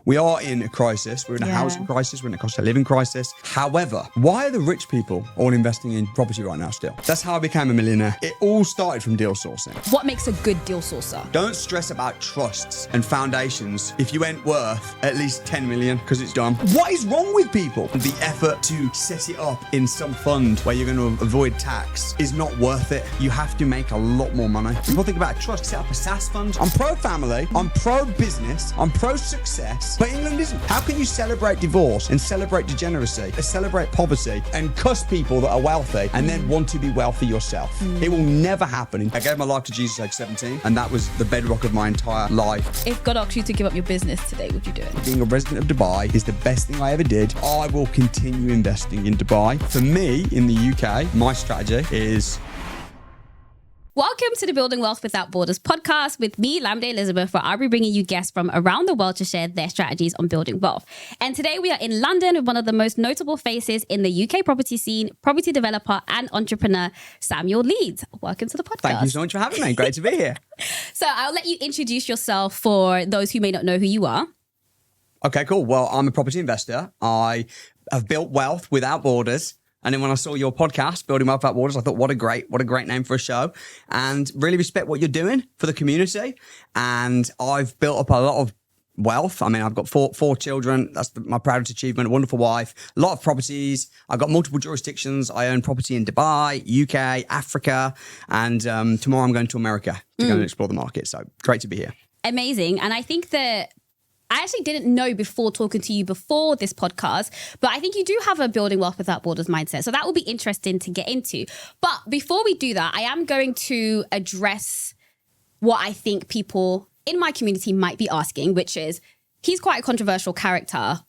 We are in a crisis. We're in a housing crisis. We're in a cost of living crisis. However, why are the rich people all investing in property right now still? That's how I became a millionaire. It all started from deal sourcing. What makes a good deal sourcer? Don't stress about trusts and foundations if you ain't worth at least 10 million because it's done. What is wrong with people? The effort to set it up in some fund where you're going to avoid tax is not worth it. You have to make a lot more money. People think about a trust, set up a SaaS fund. I'm pro-family, I'm pro-business, I'm pro-success, but England isn't. How can you celebrate divorce and celebrate degeneracy, and celebrate poverty and cuss people that are wealthy and then want to be wealthy yourself? It will never happen. I gave my life to Jesus at age 17 and that was the bedrock of my entire life. If God asked you to give up your business today, would you do it? Being a resident of Dubai is the best thing I ever did. I will continue investing in Dubai. For me, in the UK, my strategy is... Welcome to the Building Wealth Without Borders podcast with me, Lamide Elizabeth, where I'll be bringing you guests from around the world to share their strategies on building wealth. And today we are in London with one of the most notable faces in the UK property scene, property developer and entrepreneur, Samuel Leeds. Welcome to the podcast. Thank you so much for having me. Great to be here. So I'll let you introduce yourself for those who may not know who you are. Okay, cool. Well, I'm a property investor. I have built wealth without borders. And then when I saw your podcast, Building Wealth Without Borders, I thought, what a great name for a show. And really respect what you're doing for the community. And I've built up a lot of wealth. I mean, I've got four children. That's my proudest achievement. A wonderful wife. A lot of properties. I've got multiple jurisdictions. I own property in Dubai, UK, Africa. And tomorrow I'm going to America to go and explore the market. So great to be here. Amazing. And I think that I actually didn't know before talking to you before this podcast, but I think you do have a Building Wealth Without Borders mindset. So that will be interesting to get into. But before we do that, I am going to address what I think people in my community might be asking, which is, he's quite a controversial character.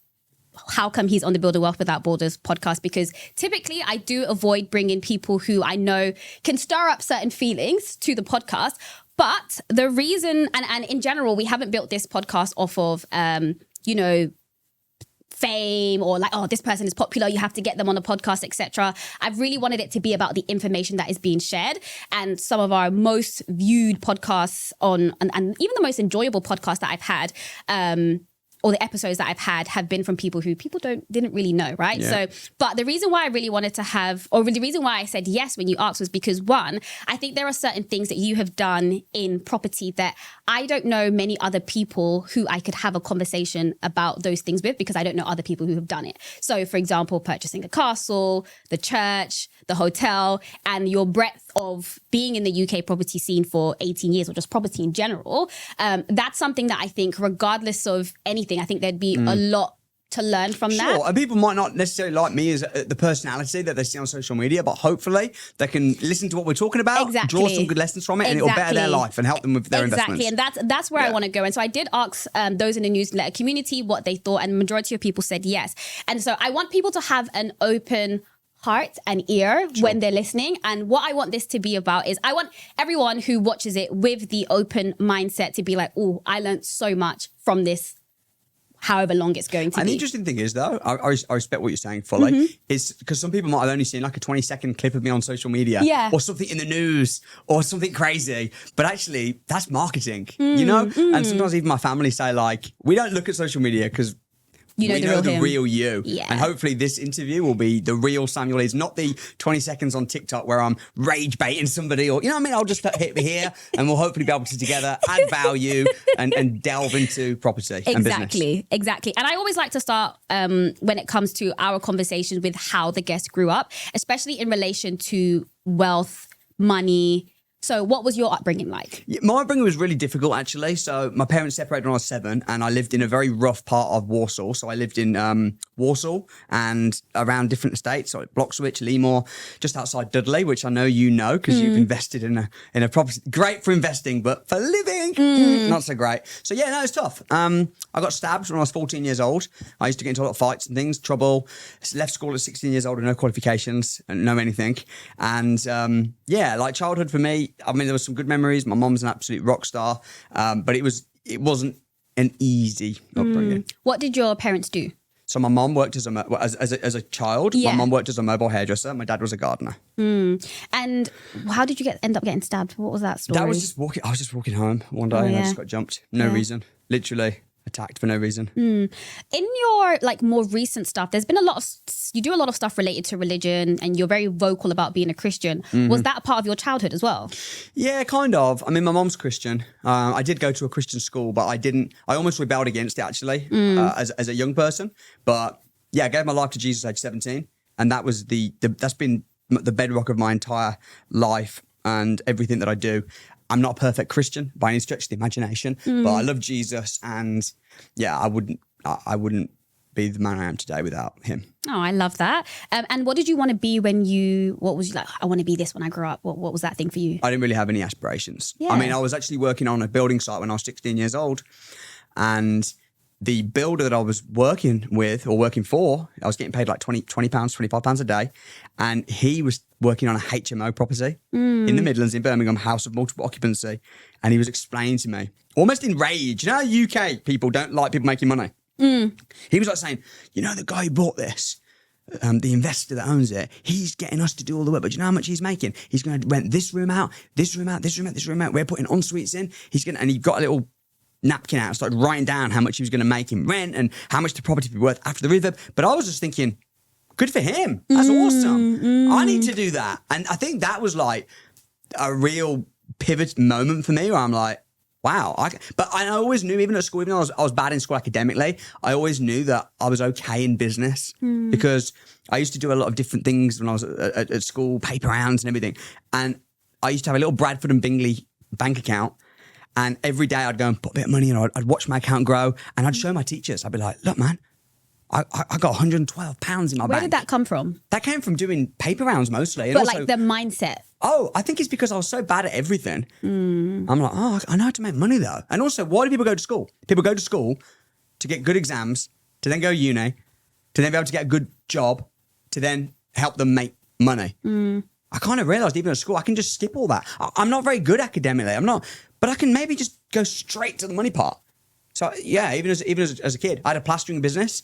How come he's on the Building Wealth Without Borders podcast? Because typically I do avoid bringing people who I know can stir up certain feelings to the podcast. But the reason, and in general, we haven't built this podcast off of, fame or like, oh, this person is popular, you have to get them on a podcast, etc. I've really wanted it to be about the information that is being shared. And some of our most viewed podcasts and even the most enjoyable podcasts that I've had, or the episodes that I've had have been from people who didn't really know, right? Yeah. So, but the reason why I really wanted to have, or the reason why I said yes when you asked was because one, I think there are certain things that you have done in property that I don't know many other people who I could have a conversation about those things with, because I don't know other people who have done it. So for example, purchasing a castle, the church, the hotel, and your breadth of being in the UK property scene for 18 years or just property in general. That's something that I think regardless of anything, I think there'd be a lot to learn from that. Sure, and people might not necessarily like me as the personality that they see on social media, but hopefully they can listen to what we're talking about, draw some good lessons from it, and it will better their life and help them with their investments. Exactly, and that's where I want to go. And so I did ask those in the newsletter community what they thought, and the majority of people said yes. And so I want people to have an open heart and ear when they're listening. And what I want this to be about is I want everyone who watches it with the open mindset to be like, oh, I learned so much from this, however long it's going to be. And the interesting thing is, though, I respect what you're saying fully, is because some people might have only seen like a 20-second clip of me on social media or something in the news or something crazy. But actually, that's marketing, you know? And sometimes even my family say, like, we don't look at social media because we know the real you. Yeah. And hopefully this interview will be the real Samuel Leeds, not the 20 seconds on TikTok where I'm rage baiting somebody or, you know what I mean? I'll just hit me here and we'll hopefully be able to together add value and delve into property and business. Exactly. And I always like to start when it comes to our conversations with how the guest grew up, especially in relation to wealth, money. So what was your upbringing like? My upbringing was really difficult, actually. So my parents separated when I was 7 and I lived in a very rough part of Warsaw. So I lived in Warsaw and around different estates, so like Bloxwich, Leamore, just outside Dudley, which I know you know because you've invested in a property. Great for investing, but for living, not so great. So yeah, no, it's tough. I got stabbed when I was 14 years old. I used to get into a lot of fights and things, trouble. Left school at 16 years old with no qualifications and no anything. And yeah, like childhood for me, I mean, there were some good memories. My mom's an absolute rock star, but it wasn't an easy upbringing. What did your parents do? So my mom worked as a child. Yeah. My mom worked as a mobile hairdresser. My dad was a gardener. And how did you end up getting stabbed? What was that story? I was just walking home one day and I just got jumped. No reason. Literally. attacked for no reason. In your like more recent stuff, there's been a lot of you do a lot of stuff related to religion, and you're very vocal about being a Christian. Was that part of your childhood as well? Yeah, kind of. I mean, my mom's Christian. I did go to a Christian school, but I almost rebelled against it actually as a young person. But yeah, I gave my life to Jesus at age 17, and that was that's been the bedrock of my entire life and everything that I do. I'm not a perfect Christian by any stretch of the imagination, but I love Jesus, and yeah, I wouldn't be the man I am today without him. Oh, I love that. And what did you want to be what was you like, I want to be this when I grow up? What was that thing for you? I didn't really have any aspirations. Yeah. I mean, I was actually working on a building site when I was 16 years old, and the builder that I was working for, I was getting paid like £20, £25 a day. And he was working on a HMO property in the Midlands in Birmingham, house of multiple occupancy. And he was explaining to me, almost in rage, you know how UK people don't like people making money? He was like saying, you know, the guy who bought this, the investor that owns it, he's getting us to do all the work, but do you know how much he's making? He's going to rent this room out, this room out, this room out, this room out. We're putting en suites in. And he got a little napkin out and started writing down how much he was going to make in rent and how much the property would be worth after the refurb. But I was just thinking, good for him. That's awesome. I need to do that. And I think that was like a real pivot moment for me where I'm like, wow. But I always knew, even at school, even though I was bad in school academically, I always knew that I was okay in business because I used to do a lot of different things when I was at school, paper rounds and everything. And I used to have a little Bradford and Bingley bank account. And every day I'd go and put a bit of money in, I'd watch my account grow, and I'd show my teachers. I'd be like, look, man, I got £112 in my bank. Where did that come from? That came from doing paper rounds mostly. And But also, like the mindset. Oh, I think it's because I was so bad at everything. I'm like, I know how to make money though. And also, why do people go to school? People go to school to get good exams, to then go uni, to then be able to get a good job, to then help them make money. I kind of realised even at school, I can just skip all that. I'm not very good academically. But I can maybe just go straight to the money part. So yeah, even as a kid, I had a plastering business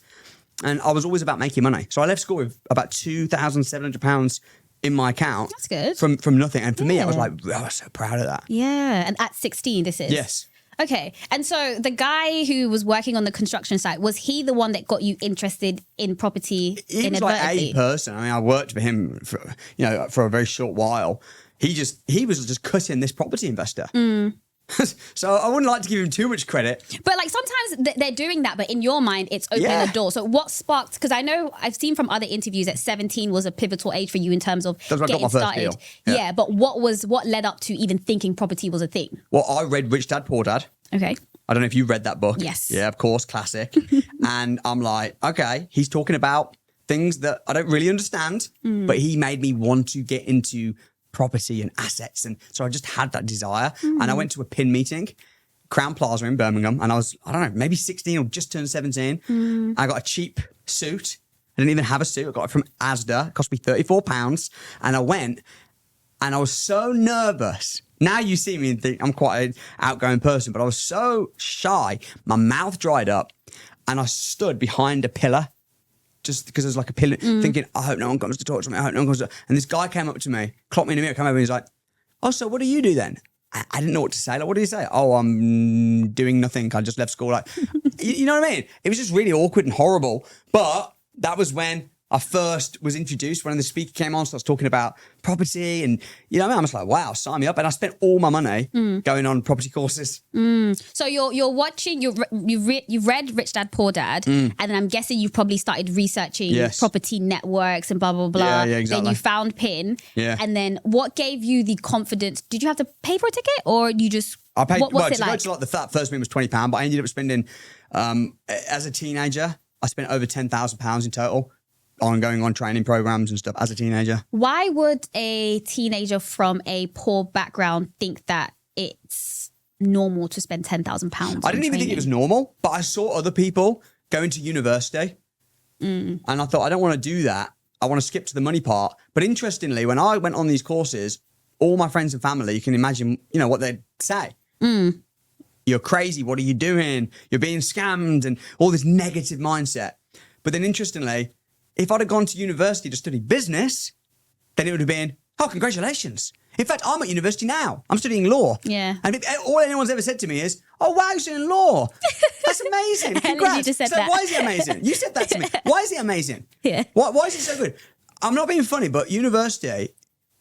and I was always about making money. So I left school with about £2,700 in my account. That's good. From nothing. And for me, I was like, I was so proud of that. Yeah. And at 16, this is? Yes. Okay. And so the guy who was working on the construction site, was he the one that got you interested in property He was like a person. I mean, I worked for him for a very short while. He was just cutting this property investor. So I wouldn't like to give him too much credit. But like sometimes they're doing that, but in your mind, it's opening the door. So what sparked, because I know I've seen from other interviews that 17 was a pivotal age for you in terms of getting started. Yeah, but what led up to even thinking property was a thing? Well, I read Rich Dad, Poor Dad. Okay. I don't know if you read that book. Yes. Yeah, of course, classic. And I'm like, okay, he's talking about things that I don't really understand, but he made me want to get into property and assets. And so I just had that desire. And I went to a PIN meeting, Crown Plaza in Birmingham. And I was, I don't know, maybe 16 or just turned 17. I got a cheap suit. I didn't even have a suit. I got it from Asda. It cost me £34. And I went and I was so nervous. Now you see me and think I'm quite an outgoing person, but I was so shy. My mouth dried up and I stood behind a pillar. Just because there's like a pillar, thinking, I hope no one comes to talk to me. I hope no one comes to... And this guy came up to me, clocked me in the mirror, came over and he's like, oh, so what do you do then? I didn't know what to say. Like, what did he say? Oh, I'm doing nothing. I just left school. Like, you know what I mean? It was just really awkward and horrible. But that was when I first was introduced, when the speaker came on, starts talking about property and, you know what I mean? I'm just like, wow, sign me up. And I spent all my money going on property courses. So you're watching, you've read Rich Dad, Poor Dad, and then I'm guessing you've probably started researching property networks and blah, blah, blah. Yeah, exactly. Then you found PIN. Yeah. And then what gave you the confidence? Did you have to pay for a ticket or you just... I paid, what's it like? To go to that first meeting was £20, but I ended up spending, as a teenager, I spent over £10,000 in total on going on training programs and stuff as a teenager. Why would a teenager from a poor background think that it's normal to spend £10,000? I didn't even think it was normal, but I saw other people going to university and I thought, I don't want to do that. I want to skip to the money part. But interestingly, when I went on these courses, all my friends and family, you can imagine, you know, what they'd say. You're crazy. What are you doing? You're being scammed and all this negative mindset. But then interestingly, if I'd have gone to university to study business, then it would have been, Oh, congratulations. In fact, I'm at university now. I'm studying law. Yeah. And all anyone's ever said to me is, oh, wow, you're studying law. That's amazing. Congrats. You just said so that. why is it amazing? You said that to me. Why is it amazing? Yeah. Why is it so good? I'm not being funny, but university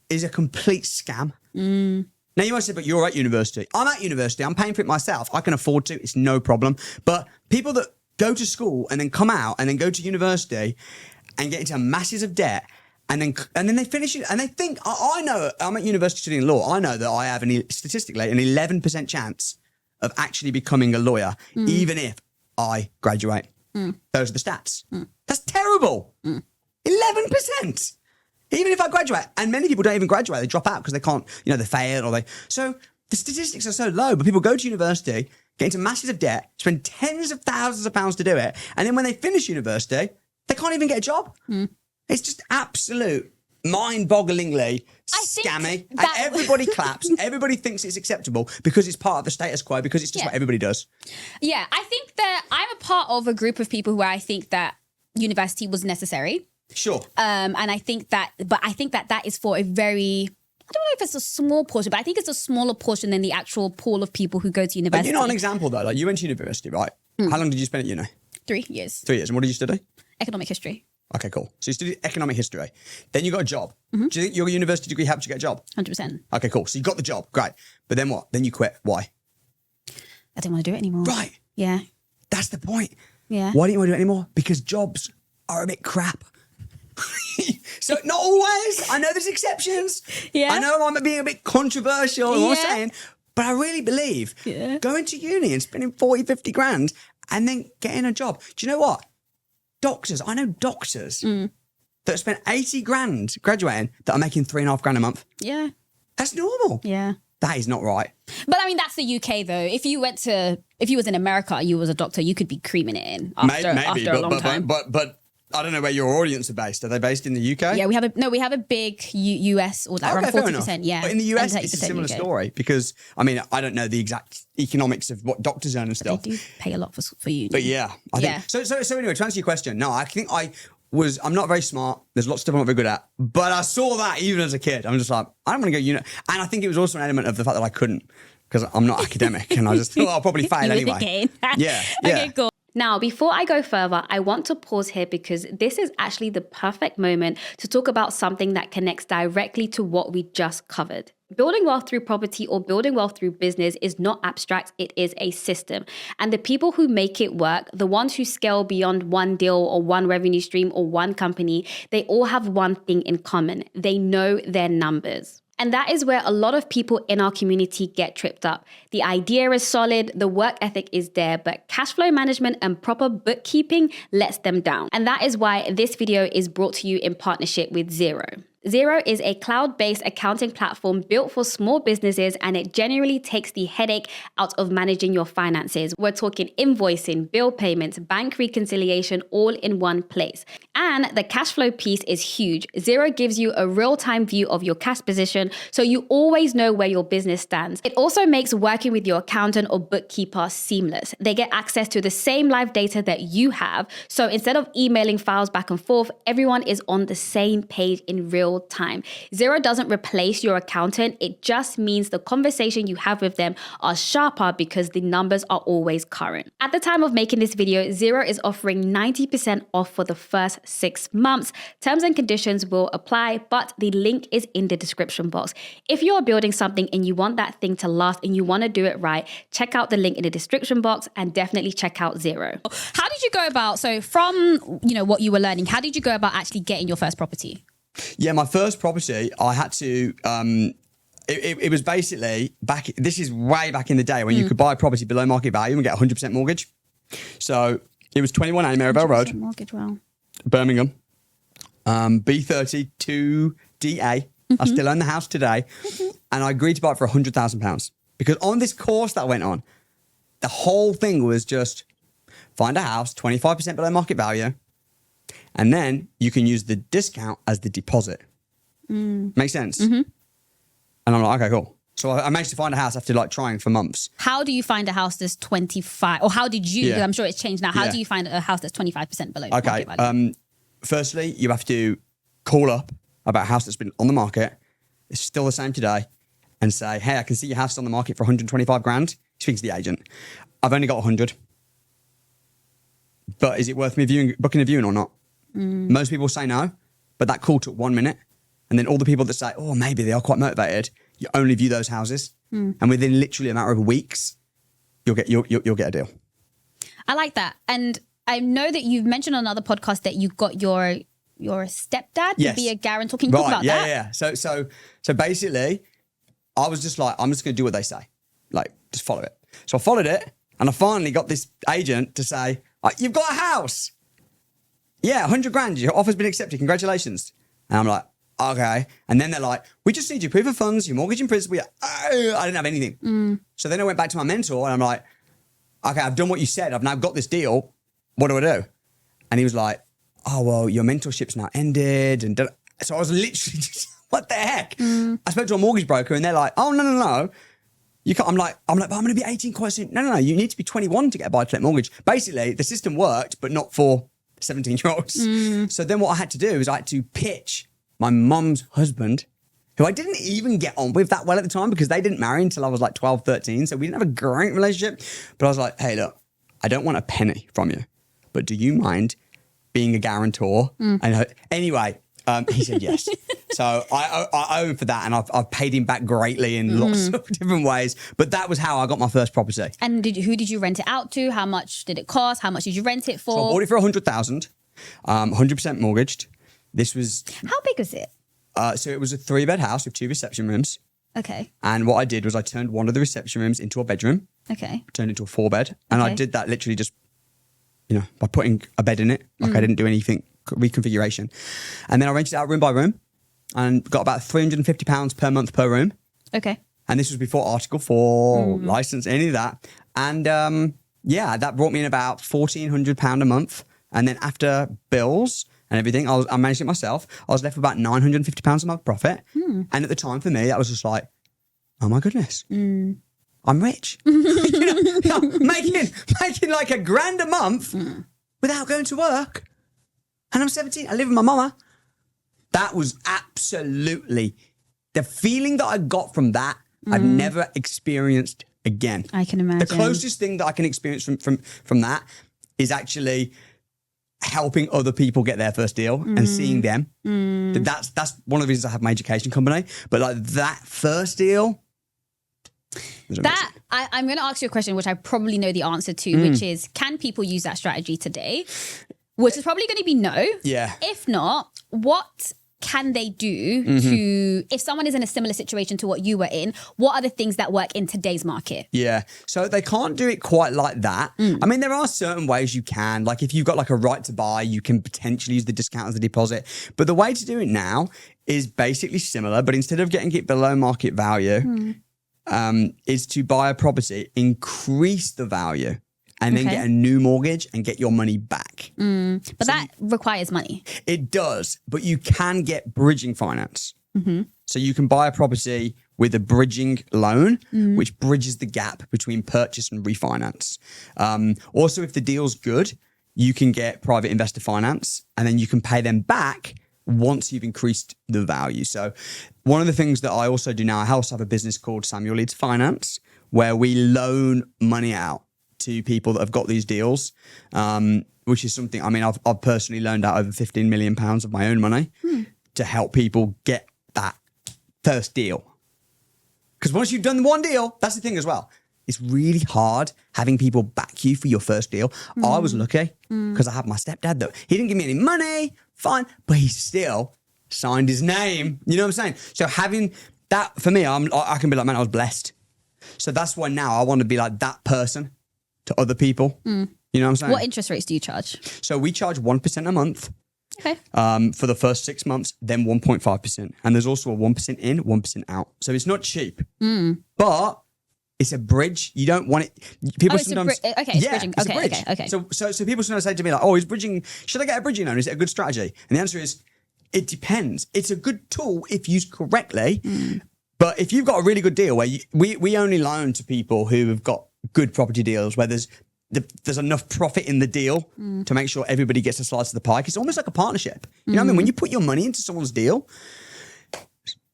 is a complete scam. Now, you might say, but you're at university. I'm at university. I'm paying for it myself. I can afford to. It's no problem. But people that go to school and then come out and then go to university and get into masses of debt and then they finish it and they think, I know, I'm at university studying law. I know that I have statistically an 11% chance of actually becoming a lawyer, even if I graduate. Those are the stats. That's terrible. 11%. Even if I graduate, and many people don't even graduate, they drop out because they can't, they fail so the statistics are so low, but people go to university, get into masses of debt, spend tens of thousands of pounds to do it, and then when they finish university, they can't even get a job. It's just absolute mind-bogglingly scammy. And everybody claps. Everybody thinks it's acceptable because it's part of the status quo, because it's just what everybody does. Yeah, I think that I'm a part of a group of people where I think that university was necessary. Sure. And I think that is for a very, I don't know if it's a small portion, but I think it's a smaller portion than the actual pool of people who go to university. You're not an example though. Like you went to university, right? How long did you spend at uni? 3 years. 3 years. And what did you study? Economic history. Okay, cool. So you studied economic history. Then you got a job. Do you think your university degree helped you get a job? 100%. Okay, cool. So you got the job. Great. But then what? Then you quit. Why? I didn't want to do it anymore. Right. Yeah. That's the point. Yeah. Why didn't you want to do it anymore? Because jobs are a bit crap. So not always. I know there's exceptions. Yeah. I know I'm being a bit controversial in what I'm Yeah. saying, but I really believe going to uni and spending 40, 50 grand and then getting a job. Do you know what? Doctors. I know doctors that spent 80 grand graduating that are making 3.5 grand a month. Yeah. That's normal. Yeah. That is not right. But I mean, that's the UK though. If you was in America, you was a doctor, you could be creaming it in after a long time. But I don't know where your audience are based. Are they based in the UK? Yeah, we have a big US or around 40%. Yeah, but in the US, it's a similar story because I mean I don't know the exact economics of what doctors earn and stuff. They do pay a lot for you. But yeah, I think so. Anyway, to answer your question, no, I think I'm not very smart. There's lots of stuff I'm not very good at. But I saw that even as a kid. I'm just like, I don't want to go and I think it was also an element of the fact that I couldn't because I'm not academic, and I just thought I'll probably fail anyway. Yeah. Okay, cool. Now, before I go further, I want to pause here because this is actually the perfect moment to talk about something that connects directly to what we just covered. Building wealth through property or building wealth through business is not abstract, it is a system. And the people who make it work, the ones who scale beyond one deal or one revenue stream or one company, they all have one thing in common. They know their numbers. And that is where a lot of people in our community get tripped up. The idea is solid, the work ethic is there, but cash flow management and proper bookkeeping lets them down. And that is why this video is brought to you in partnership with Xero. Xero is a cloud-based accounting platform built for small businesses, and it genuinely takes the headache out of managing your finances. We're talking invoicing, bill payments, bank reconciliation, all in one place. And the cash flow piece is huge. Xero gives you a real-time view of your cash position, so you always know where your business stands. It also makes working with your accountant or bookkeeper seamless. They get access to the same live data that you have, so instead of emailing files back and forth, everyone is on the same page in real time. Xero doesn't replace your accountant. It just means the conversation you have with them are sharper because the numbers are always current. At the time of making this video, Xero is offering 90% off for the first 6 months. Terms and conditions will apply, but the link is in the description box. If you're building something and you want that thing to last and you want to do it right, check out the link in the description box and definitely check out Xero. How did you go about, so from what you were learning, how did you go about actually getting your first property? Yeah, my first property, I had to, it was basically this is way back in the day when you could buy a property below market value and get 100% mortgage. So it was 21A Marybelle Road, mortgage, well. Birmingham, B32DA. I still own the house today. And I agreed to buy it for £100,000 because on this course that went on, the whole thing was just find a house, 25% below market value. And then you can use the discount as the deposit. Makes sense? And I'm like, okay, cool. So I managed to find a house after trying for months. How do you find a house that's 25? Or how did you, I'm sure it's changed now. How do you find a house that's 25% below market value? Firstly, you have to call up about a house that's been on the market it's still the same today, and say, hey, I can see your house is on the market for 125 grand, he speaks to the agent. I've only got 100. But is it worth me booking a viewing or not? Most people say no, but that call took 1 minute. And then all the people that say, oh, maybe they are quite motivated, you only view those houses. And within literally a matter of weeks, you'll get a deal. I like that. And I know that you've mentioned on another podcast that you got your stepdad to be a guarantor. Can you talk about that? Yeah. So basically, I was just like, I'm just going to do what they say. Like, just follow it. So I followed it, and I finally got this agent to say, you've got a house. Yeah, 100 grand. Your offer's been accepted. Congratulations. And I'm like, okay. And then they're like, we just need your proof of funds, your mortgage in principle. I didn't have anything. So then I went back to my mentor, and I'm like, okay, I've done what you said. I've now got this deal. What do I do? And he was like, oh, well, your mentorship's now ended. And so I was literally just, what the heck? I spoke to a mortgage broker, and they're like, oh, no. You can't. I'm like, but I'm going to be 18 quite soon. No. You need to be 21 to get a buy-to-let mortgage. Basically, the system worked, but not for 17-year-olds. So then what I had to do is I had to pitch my mum's husband, who I didn't even get on with that well at the time because they didn't marry until I was like 12, 13. So we didn't have a great relationship. But I was like, hey, look, I don't want a penny from you, but do you mind being a guarantor? And anyway, he said yes. So I owe him for that, and I've paid him back greatly in lots of different ways. But that was how I got my first property. And who did you rent it out to? How much did it cost? How much did you rent it for? So I bought it for 100,000, 100% mortgaged. This was... How big was it? So it was a 3-bed house with 2 reception rooms. Okay. And what I did was I turned one of the reception rooms into a bedroom. Okay. Turned it into a 4-bed. And I did that literally just, by putting a bed in it. Like I didn't do anything, reconfiguration. And then I rented it out room by room and got about £350 per month per room. Okay. And this was before Article 4, license, any of that. And that brought me in about £1,400 a month. And then after bills and everything, I managed it myself. I was left with about £950 a month profit. And at the time for me, that was just like, oh my goodness, I'm rich. Making like £1,000 a month without going to work. And I'm 17. I live with my mama. That was absolutely the feeling that I got from that. I've never experienced again. I can imagine. The closest thing that I can experience from that is actually helping other people get their first deal and seeing them. That's one of the reasons I have my education company. But like that first deal. That I'm going to ask you a question, which I probably know the answer to, which is, can people use that strategy today? Which is probably going to be no. Yeah. If not, what can they do to, if someone is in a similar situation to what you were in, what are the things that work in today's market? Yeah. So they can't do it quite like that. I mean, there are certain ways you can. Like if you've got like a right to buy, you can potentially use the discount as a deposit. But the way to do it now is basically similar, but instead of getting it below market value, is to buy a property, increase the value, and then get a new mortgage and get your money back. But that requires money. It does, but you can get bridging finance. So you can buy a property with a bridging loan, which bridges the gap between purchase and refinance. Also, if the deal's good, you can get private investor finance, and then you can pay them back once you've increased the value. So one of the things that I also do now, I also have a business called Samuel Leeds Finance, where we loan money out to people that have got these deals, which is something, I mean, I've personally loaned out over £15 million of my own money to help people get that first deal. Because once you've done one deal, that's the thing as well. It's really hard having people back you for your first deal. I was lucky because I had my stepdad that he didn't give me any money, fine, but he still signed his name. You know what I'm saying? So having that, for me, I can be like, man, I was blessed. So that's why now I want to be like that person to other people. You know what I'm saying? What interest rates do you charge? So we charge 1% a month. Okay. For the first 6 months, then 1.5%. And there's also a 1% in, 1% out. So it's not cheap. But it's a bridge. You don't want it. People sometimes. It's bridging. It's a bridge. Okay. So people sometimes say to me like, "Oh, is bridging? Should I get a bridging loan? Is it a good strategy?" And the answer is, it depends. It's a good tool if used correctly. But if you've got a really good deal, where we only loan to people who have got good property deals, where there's enough profit in the deal to make sure everybody gets a slice of the pie. It's almost like a partnership. You know what I mean? When you put your money into someone's deal,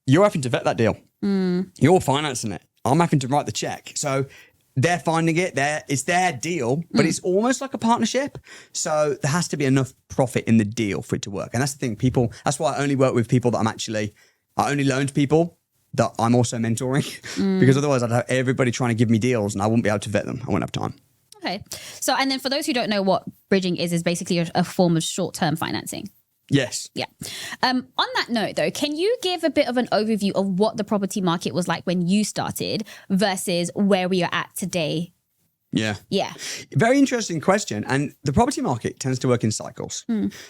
you're having to vet that deal. You're financing it. I'm having to write the check. So they're finding it. It's their deal, but it's almost like a partnership. So there has to be enough profit in the deal for it to work. And that's the thing. That's why I only work with people that I only loan to people that I'm also mentoring because otherwise I'd have everybody trying to give me deals and I wouldn't be able to vet them. I wouldn't have time. Okay. So, and then for those who don't know what bridging is basically a form of short-term financing. Yes. Yeah. On that note, though, can you give a bit of an overview of what the property market was like when you started versus where we are at today? Yeah. Yeah. Very interesting question. And the property market tends to work in cycles.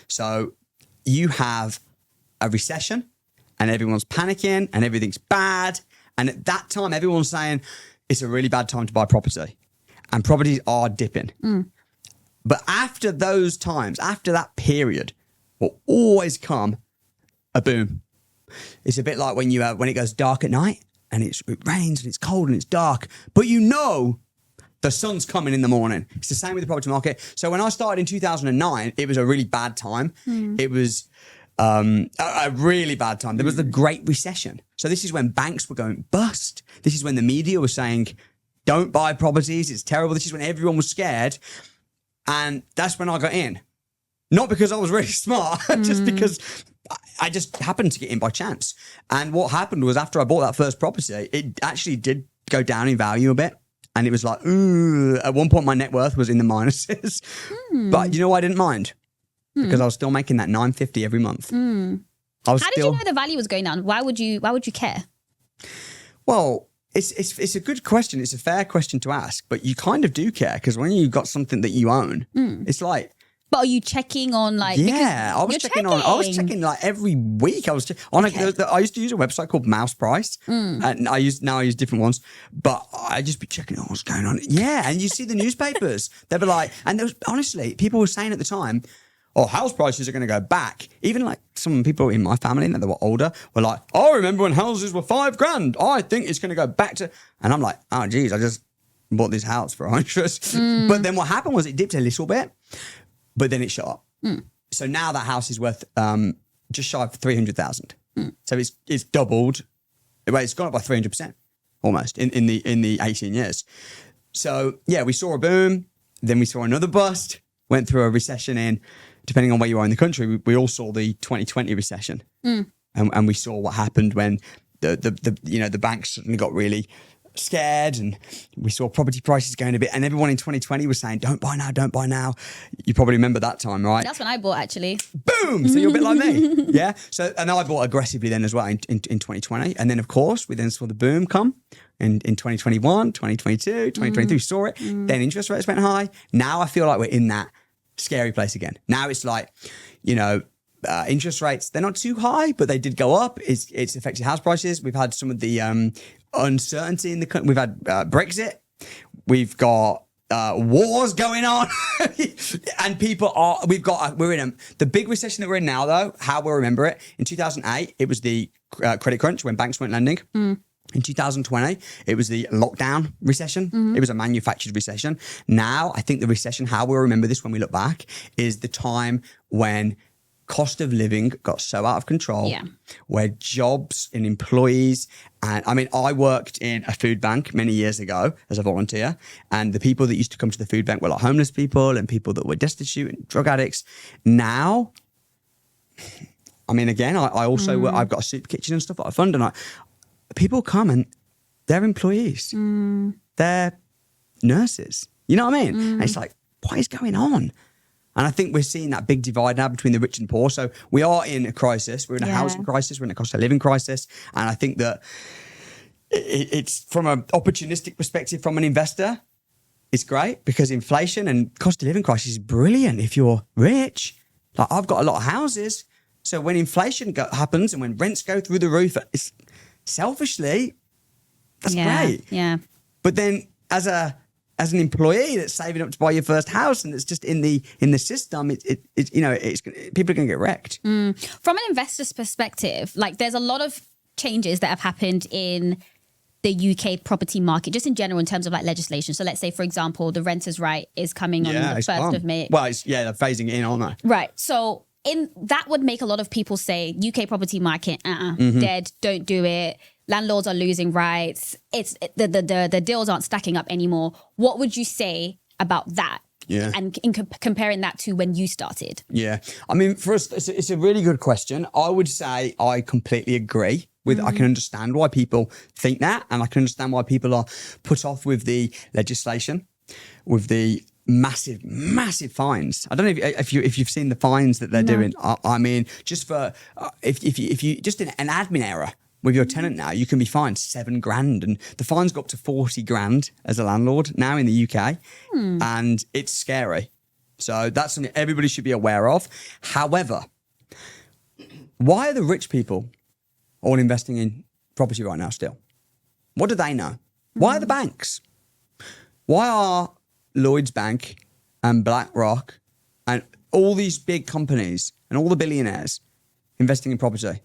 So you have a recession and everyone's panicking and everything's bad. And at that time, everyone's saying it's a really bad time to buy property and properties are dipping. But after those times, after that period, will always come a boom. It's a bit like when it goes dark at night and it rains and it's cold and it's dark, but you know the sun's coming in the morning. It's the same with the property market. So when I started in 2009, it was a really bad time. It was a really bad time. There was the Great Recession. So this is when banks were going bust. This is when the media was saying, don't buy properties. It's terrible. This is when everyone was scared. And that's when I got in. Not because I was really smart, just because I just happened to get in by chance. And what happened was after I bought that first property, it actually did go down in value a bit. And it was like, at one point my net worth was in the minuses. But you know why I didn't mind? Because I was still making that $950 every month. How did you know the value was going down? Why would you care? Well, it's a good question. It's a fair question to ask, but you kind of do care because when you've got something that you own, it's like, but are you checking on like? Yeah, I was checking like every week. I used to use a website called Mouse Price, and I use different ones. But I just be checking out what's going on. Yeah, and you see the newspapers. They were like, and there was honestly people were saying at the time, "Oh, house prices are going to go back." Even like some people in my family that were older were like, "Oh, remember when houses were $5,000? I think it's going to go back to." And I'm like, "Oh, geez, I just bought this house for $100." But then what happened was it dipped a little bit. But then it shot up. So now that house is worth just shy of $300,000. So it's doubled. Well, it's gone up by 300% almost in the 18 years. So yeah, we saw a boom. Then we saw another bust. Went through a recession depending on where you are in the country. We all saw the 2020 recession, and we saw what happened when the banks suddenly got really scared and we saw property prices going a bit and everyone in 2020 was saying don't buy now. You probably remember that time, right? That's when I bought actually. Boom! So you're a bit like me. Yeah. So and I bought aggressively then as well in 2020 and then of course we then saw the boom come in 2021, 2022, 2023 saw it. Then interest rates went high. Now I feel like we're in that scary place again. Now it's like, interest rates, they're not too high, but they did go up. It's affected house prices. We've had some of the uncertainty in the country. We've had Brexit. We've got wars going on, and we're in the big recession that we're in now. Though, how we'll remember it in 2008, it was the credit crunch when banks weren't lending. In 2020, it was the lockdown recession. It was a manufactured recession. Now, I think the recession, how we'll remember this when we look back, is the time when cost of living got so out of control, where jobs and employees, and I mean, I worked in a food bank many years ago as a volunteer, and the people that used to come to the food bank were like homeless people and people that were destitute and drug addicts. Now, I mean, again, I also I've got a soup kitchen and stuff that I fund, and people come and they're employees, they're nurses. You know what I mean? And it's like, what is going on? And I think we're seeing that big divide now between the rich and poor. So we are in a crisis. We're in a housing crisis. We're in a cost of living crisis. And I think that it's from an opportunistic perspective from an investor, it's great because inflation and cost of living crisis is brilliant if you're rich. Like I've got a lot of houses. So when inflation happens and when rents go through the roof, it's selfishly, that's great. Yeah. But then as an employee that's saving up to buy your first house and it's just in the system, people are going to get wrecked. From an investor's perspective, like there's a lot of changes that have happened in the UK property market, just in general in terms of like legislation. So let's say, for example, the renters' right is coming on the 1st of May. Well, they're phasing it in, aren't they? Right. So that would make a lot of people say UK property market, dead, don't do it. Landlords are losing rights. It's the deals aren't stacking up anymore. What would you say about that? Yeah. And comparing that to when you started. Yeah. I mean, for us, it's a really good question. I would say I completely agree with, I can understand why people think that, and I can understand why people are put off with the legislation, with the massive fines. I don't know if you've seen the fines that they're doing. I mean, just for if you just in an admin error with your tenant now, you can be fined $7,000, and the fines go up to $40,000 as a landlord now in the UK, and it's scary. So that's something everybody should be aware of. However, why are the rich people all investing in property right now still? What do they know? Why are the banks? Why are Lloyd's Bank and BlackRock and all these big companies and all the billionaires investing in property?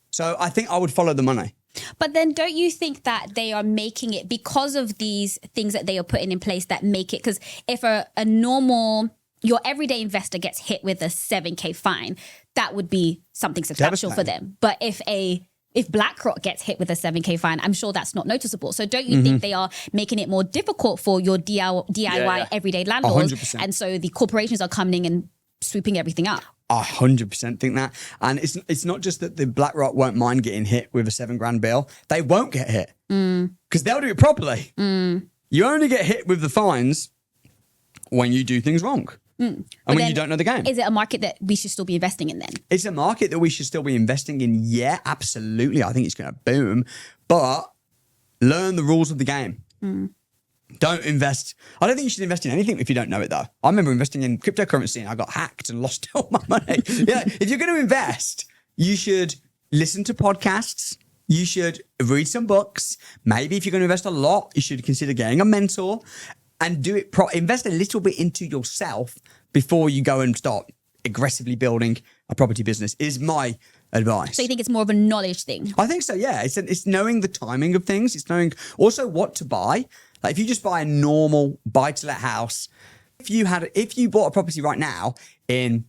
So I think I would follow the money. But then don't you think that they are making it because of these things that they are putting in place that make it, because if a normal, your everyday investor gets hit with a 7K fine, that would be something substantial for them. But if BlackRock gets hit with a 7K fine, I'm sure that's not noticeable. So don't you think they are making it more difficult for your DIY everyday landlords? 100%. And so the corporations are coming in and swooping everything up. I 100% think that. And it's not just that the BlackRock won't mind getting hit with a $7,000 bill. They won't get hit because they'll do it properly. You only get hit with the fines when you do things wrong. And when you don't know the game. Is it a market that we should still be investing in then? It's a market that we should still be investing in. Yeah, absolutely. I think it's going to boom. But learn the rules of the game. Don't invest. I don't think you should invest in anything if you don't know it, though. I remember investing in cryptocurrency and I got hacked and lost all my money. Yeah, if you're going to invest, you should listen to podcasts. You should read some books. Maybe if you're going to invest a lot, you should consider getting a mentor. And do it. Invest a little bit into yourself before you go and start aggressively building a property business. Is my advice. So you think it's more of a knowledge thing? I think so. Yeah, it's knowing the timing of things. It's knowing also what to buy. Like if you just buy a normal buy-to-let house, if you bought a property right now in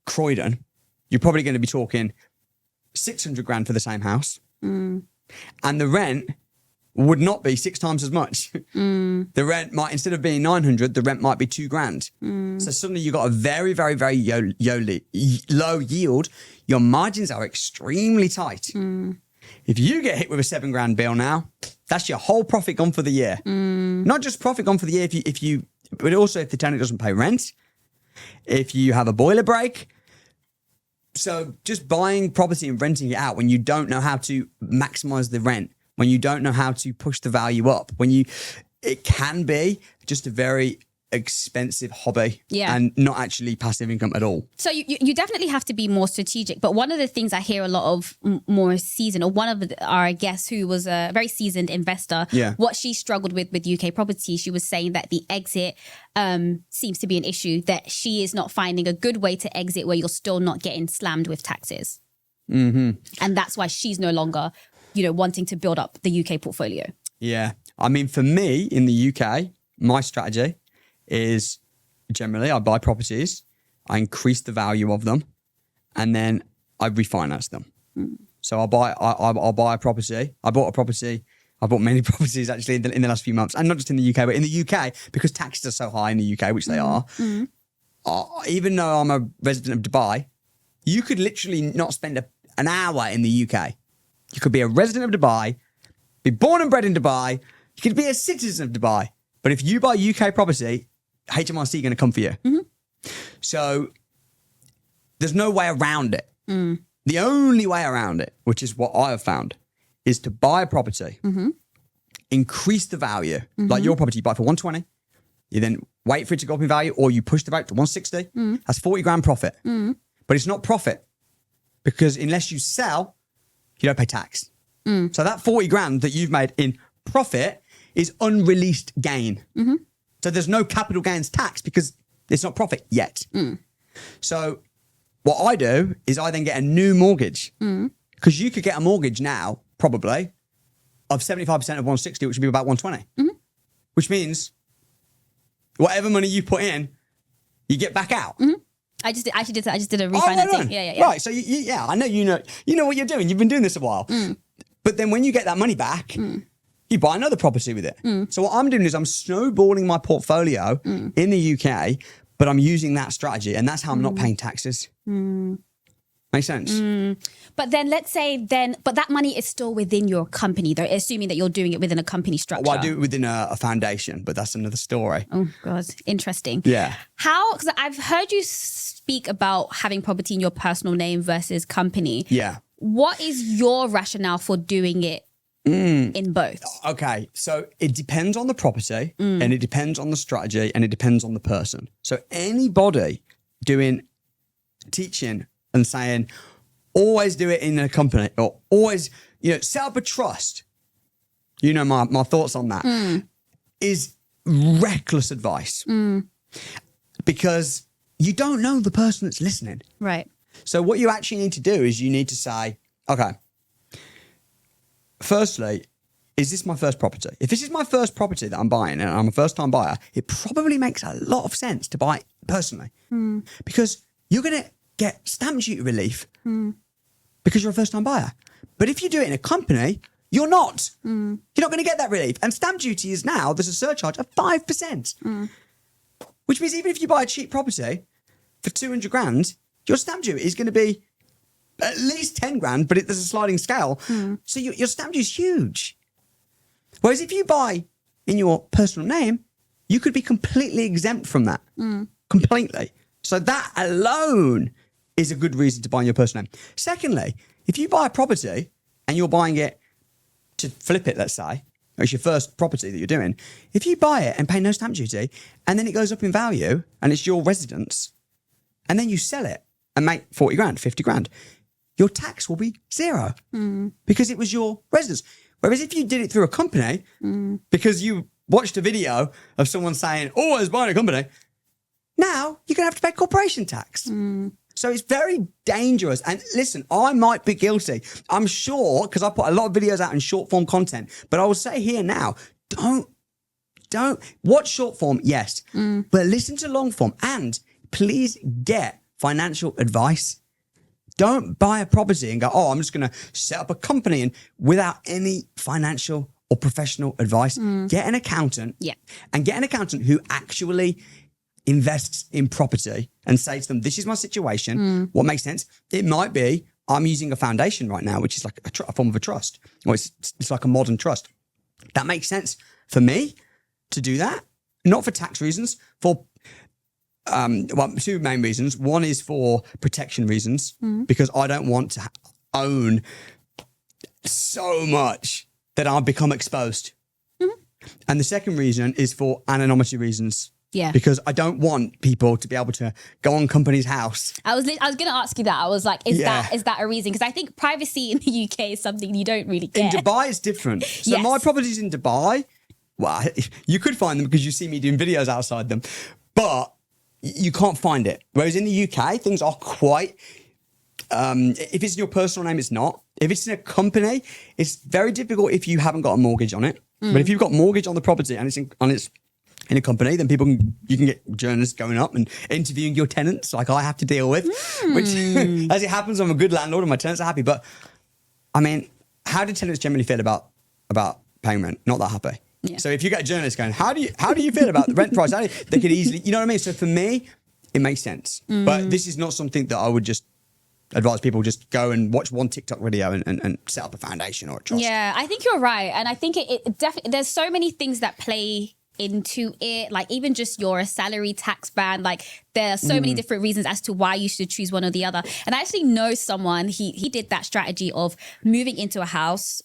Croydon, you're probably going to be talking $600,000 for the same house, and the rent would not be 6 times as much. The rent might, instead of being 900, the rent might be $2,000. So suddenly you've got a very, very, very low yield. Your margins are extremely tight. If you get hit with a $7,000 bill now, that's your whole profit gone for the year. Not just profit gone for the year, but also if the tenant doesn't pay rent, if you have a boiler break. So just buying property and renting it out when you don't know how to maximize the rent, when you don't know how to push the value up, it can be just a very expensive hobby and not actually passive income at all. So you definitely have to be more strategic. But one of the things I hear a lot of more seasoned, or one of our guests who was a very seasoned investor, what she struggled with UK property, she was saying that the exit seems to be an issue, that she is not finding a good way to exit where you're still not getting slammed with taxes. And that's why she's no longer wanting to build up the UK portfolio. Yeah. I mean, for me in the UK, my strategy is generally I buy properties, I increase the value of them, and then I refinance them. So I'll buy a property. I bought many properties actually in the last few months, and not just in the UK, but in the UK, because taxes are so high in the UK, which they are. Even though I'm a resident of Dubai, you could literally not spend an hour in the UK. You could be a resident of Dubai, be born and bred in Dubai, you could be a citizen of Dubai. But if you buy UK property, HMRC are going to come for you. So there's no way around it. The only way around it, which is what I have found, is to buy a property, increase the value. Like your property, you buy it for 120, you then wait for it to go up in value, or you push the value to 160. That's $40,000 profit. But it's not profit, because unless you sell, you don't pay tax. So that $40,000 that you've made in profit is unreleased gain. So there's no capital gains tax because it's not profit yet. So what I do is I then get a new mortgage, because you could get a mortgage now probably of 75% of 160, which would be about 120, which means whatever money you put in, you get back out. I just did a Oh, refinancing. right. Yeah. Right. So I know you know what you're doing. You've been doing this a while. But then when you get that money back, you buy another property with it. So what I'm doing is I'm snowballing my portfolio in the UK, but I'm using that strategy, and that's how I'm not paying taxes. Makes sense. But then let's say but that money is still within your company. They're assuming that you're doing it within a company structure. Well, I do it within a foundation, but that's another story. Oh God, interesting. Yeah. How? Because I've heard you speak about having property in your personal name versus company. Yeah. What is your rationale for doing it in both? Okay, so it depends on the property, and it depends on the strategy, and it depends on the person. So anybody doing teaching and saying, always do it in a company, or always, set up a trust. You know my thoughts on that is reckless advice because you don't know the person that's listening. Right. So what you actually need to do is you need to say, okay, firstly, is this my first property? If this is my first property that I'm buying and I'm a first-time buyer, it probably makes a lot of sense to buy it personally because you're going to get stamp duty relief because you're a first-time buyer. But if you do it in a company, you're not. You're not going to get that relief. And stamp duty is now, there's a surcharge of 5%, which means even if you buy a cheap property for 200 grand, your stamp duty is going to be at least 10 grand, but there's a sliding scale. So your stamp duty is huge. Whereas if you buy in your personal name, you could be completely exempt from that. Completely. So that alone is a good reason to buy in your personal name. Secondly, if you buy a property and you're buying it to flip it, let's say, or it's your first property that you're doing, if you buy it and pay no stamp duty and then it goes up in value and it's your residence and then you sell it and make 40 grand, 50 grand, your tax will be zero because it was your residence. Whereas if you did it through a company because you watched a video of someone saying, oh, I was buying a company, now you're going to have to pay corporation tax. So it's very dangerous. And listen, I might be guilty. I'm sure, because I put a lot of videos out in short form content, but I will say here now, don't watch short form, yes, but listen to long form and please get financial advice. Don't buy a property and go, oh, I'm just going to set up a company and without any financial or professional advice. Get an accountant and get an accountant who actually invests in property and say to them, this is my situation. What makes sense? It might be I'm using a foundation right now, which is like a form of a trust, or it's like a modern trust. That makes sense for me to do that, not for tax reasons, for two main reasons. One is for protection reasons, because I don't want to own so much that I'll become exposed. And the second reason is for anonymity reasons. Yeah. Because I don't want people to be able to go on company's house. I was going to ask you that. I was like, is that a reason? Because I think privacy in the UK is something you don't really get. In Dubai, it's different. So my properties in Dubai, well, you could find them because you see me doing videos outside them, but you can't find it. Whereas in the UK, things are quite, if it's in your personal name, it's not. If it's in a company, it's very difficult if you haven't got a mortgage on it. But if you've got mortgage on the property and it's in a company, then you can get journalists going up and interviewing your tenants like I have to deal with, which as it happens, I'm a good landlord and my tenants are happy. But I mean, how do tenants generally feel about paying rent? Not that happy. Yeah. So if you get a journalist going, how do you feel about the rent price? They could easily, you know what I mean? So for me, it makes sense. But this is not something that I would just advise people just go and watch one TikTok video and set up a foundation or a trust. Yeah, I think you're right. And I think it definitely, there's so many things that play into it, like even just your salary tax band, like there are so many different reasons as to why you should choose one or the other. And I actually know someone, he did that strategy of moving into a house,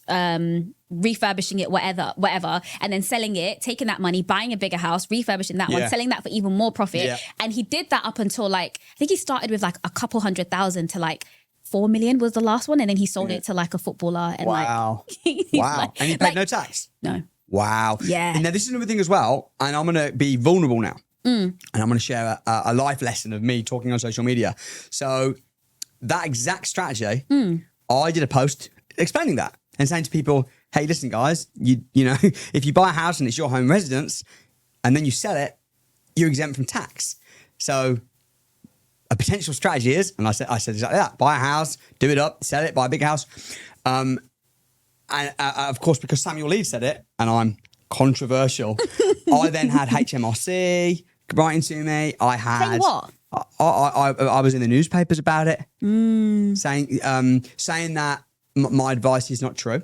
refurbishing it, whatever, and then selling it, taking that money, buying a bigger house, refurbishing that one, selling that for even more profit. Yeah. And he did that up until like, I think he started with like a couple 100,000 to like 4 million was the last one. And then he sold it to like a footballer. And wow. Like, and he paid no tax? No. Wow. Yeah. And now this is another thing as well, and I'm going to be vulnerable now. And I'm going to share a life lesson of me talking on social media. So that exact strategy, I did a post explaining that and saying to people, hey, listen, guys, you know, if you buy a house and it's your home residence and then you sell it, you're exempt from tax. So a potential strategy is, and I said exactly that: buy a house, do it up, sell it, buy a big house. And of course, because Samuel Leeds said it, and I'm controversial, I then had HMRC writing to me. I had Saying what? I was in the newspapers about it, saying that my advice is not true,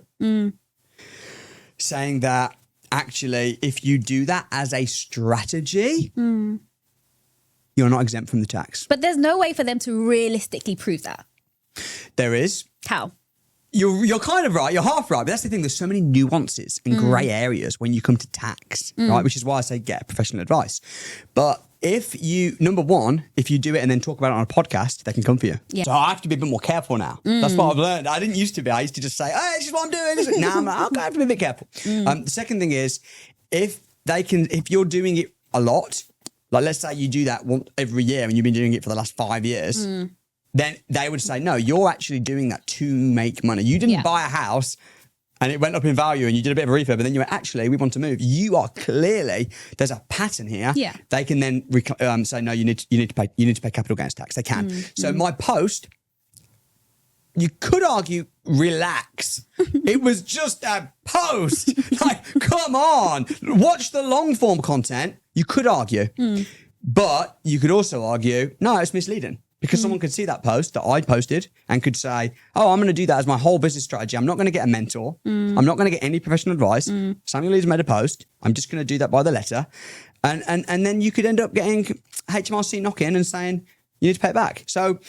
saying that actually, if you do that as a strategy, you're not exempt from the tax. But there's no way for them to realistically prove that. There is. How? You're kind of right. You're half right. But that's the thing. There's so many nuances and grey areas when you come to tax, right? Which is why I say get professional advice. But if you, number one, if you do it and then talk about it on a podcast, they can come for you. Yeah. So I have to be a bit more careful now. That's what I've learned. I didn't used to be. I used to just say, hey, this is what I'm doing. Now I'm like, okay, I have to be a bit careful. The second thing is, if you're doing it a lot, like let's say you do that every year and you've been doing it for the last 5 years, then they would say, no, you're actually doing that to make money. You didn't buy a house and it went up in value and you did a bit of a refurb, and then you went, actually, we want to move. You are clearly, there's a pattern here. Yeah. They can then say, no, you need to pay capital gains tax. They can. So my post, you could argue, relax. It was just a post. Like, come on, watch the long form content. You could argue, but you could also argue, no, it's misleading. Because someone could see that post that I posted and could say, oh, I'm going to do that as my whole business strategy. I'm not going to get a mentor. I'm not going to get any professional advice. Samuel Leeds made a post. I'm just going to do that by the letter. And then you could end up getting HMRC knock-in and saying, you need to pay it back. So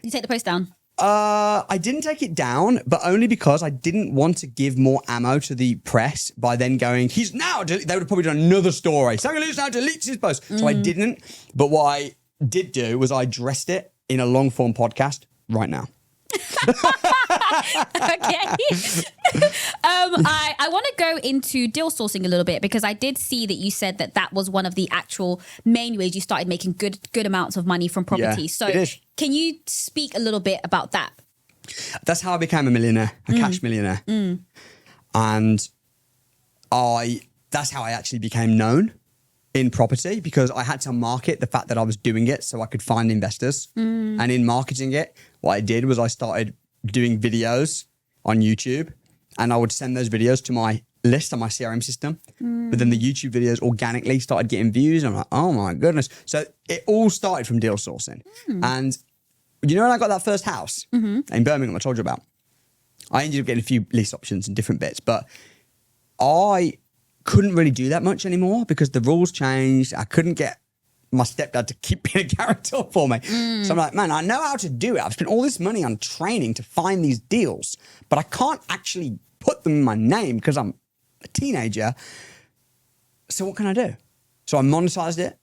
You take the post down? I didn't take it down, but only because I didn't want to give more ammo to the press by then going, he's now, they would have probably done another story. Samuel Leeds now deletes his post. So I didn't. But what I did do was I addressed it in a long form podcast right now. Okay. I want to go into deal sourcing a little bit, because I did see that you said that was one of the actual main ways you started making good amounts of money from property. Yeah, so it is. Can you speak a little bit about that? That's how I became a millionaire, a cash millionaire. And that's how I actually became known in property, because I had to market the fact that I was doing it so I could find investors. And in marketing it, what I did was I started doing videos on YouTube, and I would send those videos to my list on my CRM system. But then the YouTube videos organically started getting views. And I'm like, oh my goodness. So it all started from deal sourcing. And you know, when I got that first house in Birmingham I told you about, I ended up getting a few lease options and different bits, but I couldn't really do that much anymore because the rules changed. I couldn't get my stepdad to keep being a guarantor for me. So I'm like, man, I know how to do it. I've spent all this money on training to find these deals, but I can't actually put them in my name because I'm a teenager. So what can I do? So I monetized it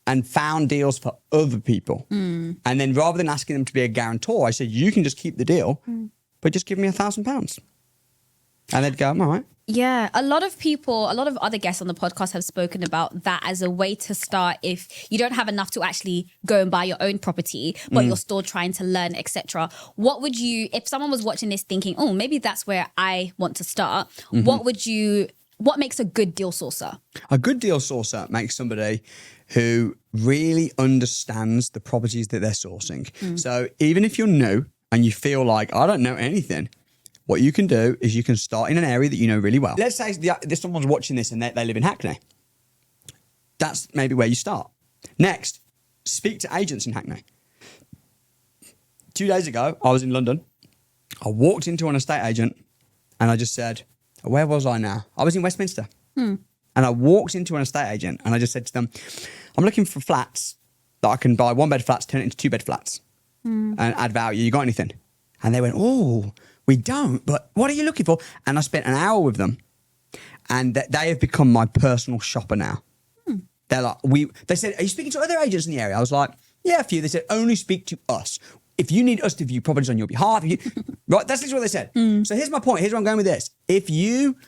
and found deals for other people. And then rather than asking them to be a guarantor, I said, you can just keep the deal, but just give me £1,000. And they'd go, all right. Yeah, a lot of other guests on the podcast have spoken about that as a way to start if you don't have enough to actually go and buy your own property, but you're still trying to learn, etc. What would you, if someone was watching this thinking, oh, maybe that's where I want to start, what makes a good deal sourcer? A good deal sourcer makes somebody who really understands the properties that they're sourcing. So even if you're new and you feel like, I don't know anything, what you can do is you can start in an area that you know really well. Let's say someone's watching this and they live in Hackney. That's maybe where you start. Next, speak to agents in Hackney. 2 days ago, I was in London. I walked into an estate agent and I just said, where was I now? I was in Westminster. And I walked into an estate agent and I just said to them, I'm looking for flats that I can buy 1-bed flats, turn it into 2-bed flats and add value. You got anything? And they went, oh, we don't, but what are you looking for? And I spent an hour with them, and they have become my personal shopper now. They're like, they said, are you speaking to other agents in the area? I was like, yeah, a few. They said, only speak to us. If you need us to view properties on your behalf, right, that's what they said. So here's my point. Here's where I'm going with this. If you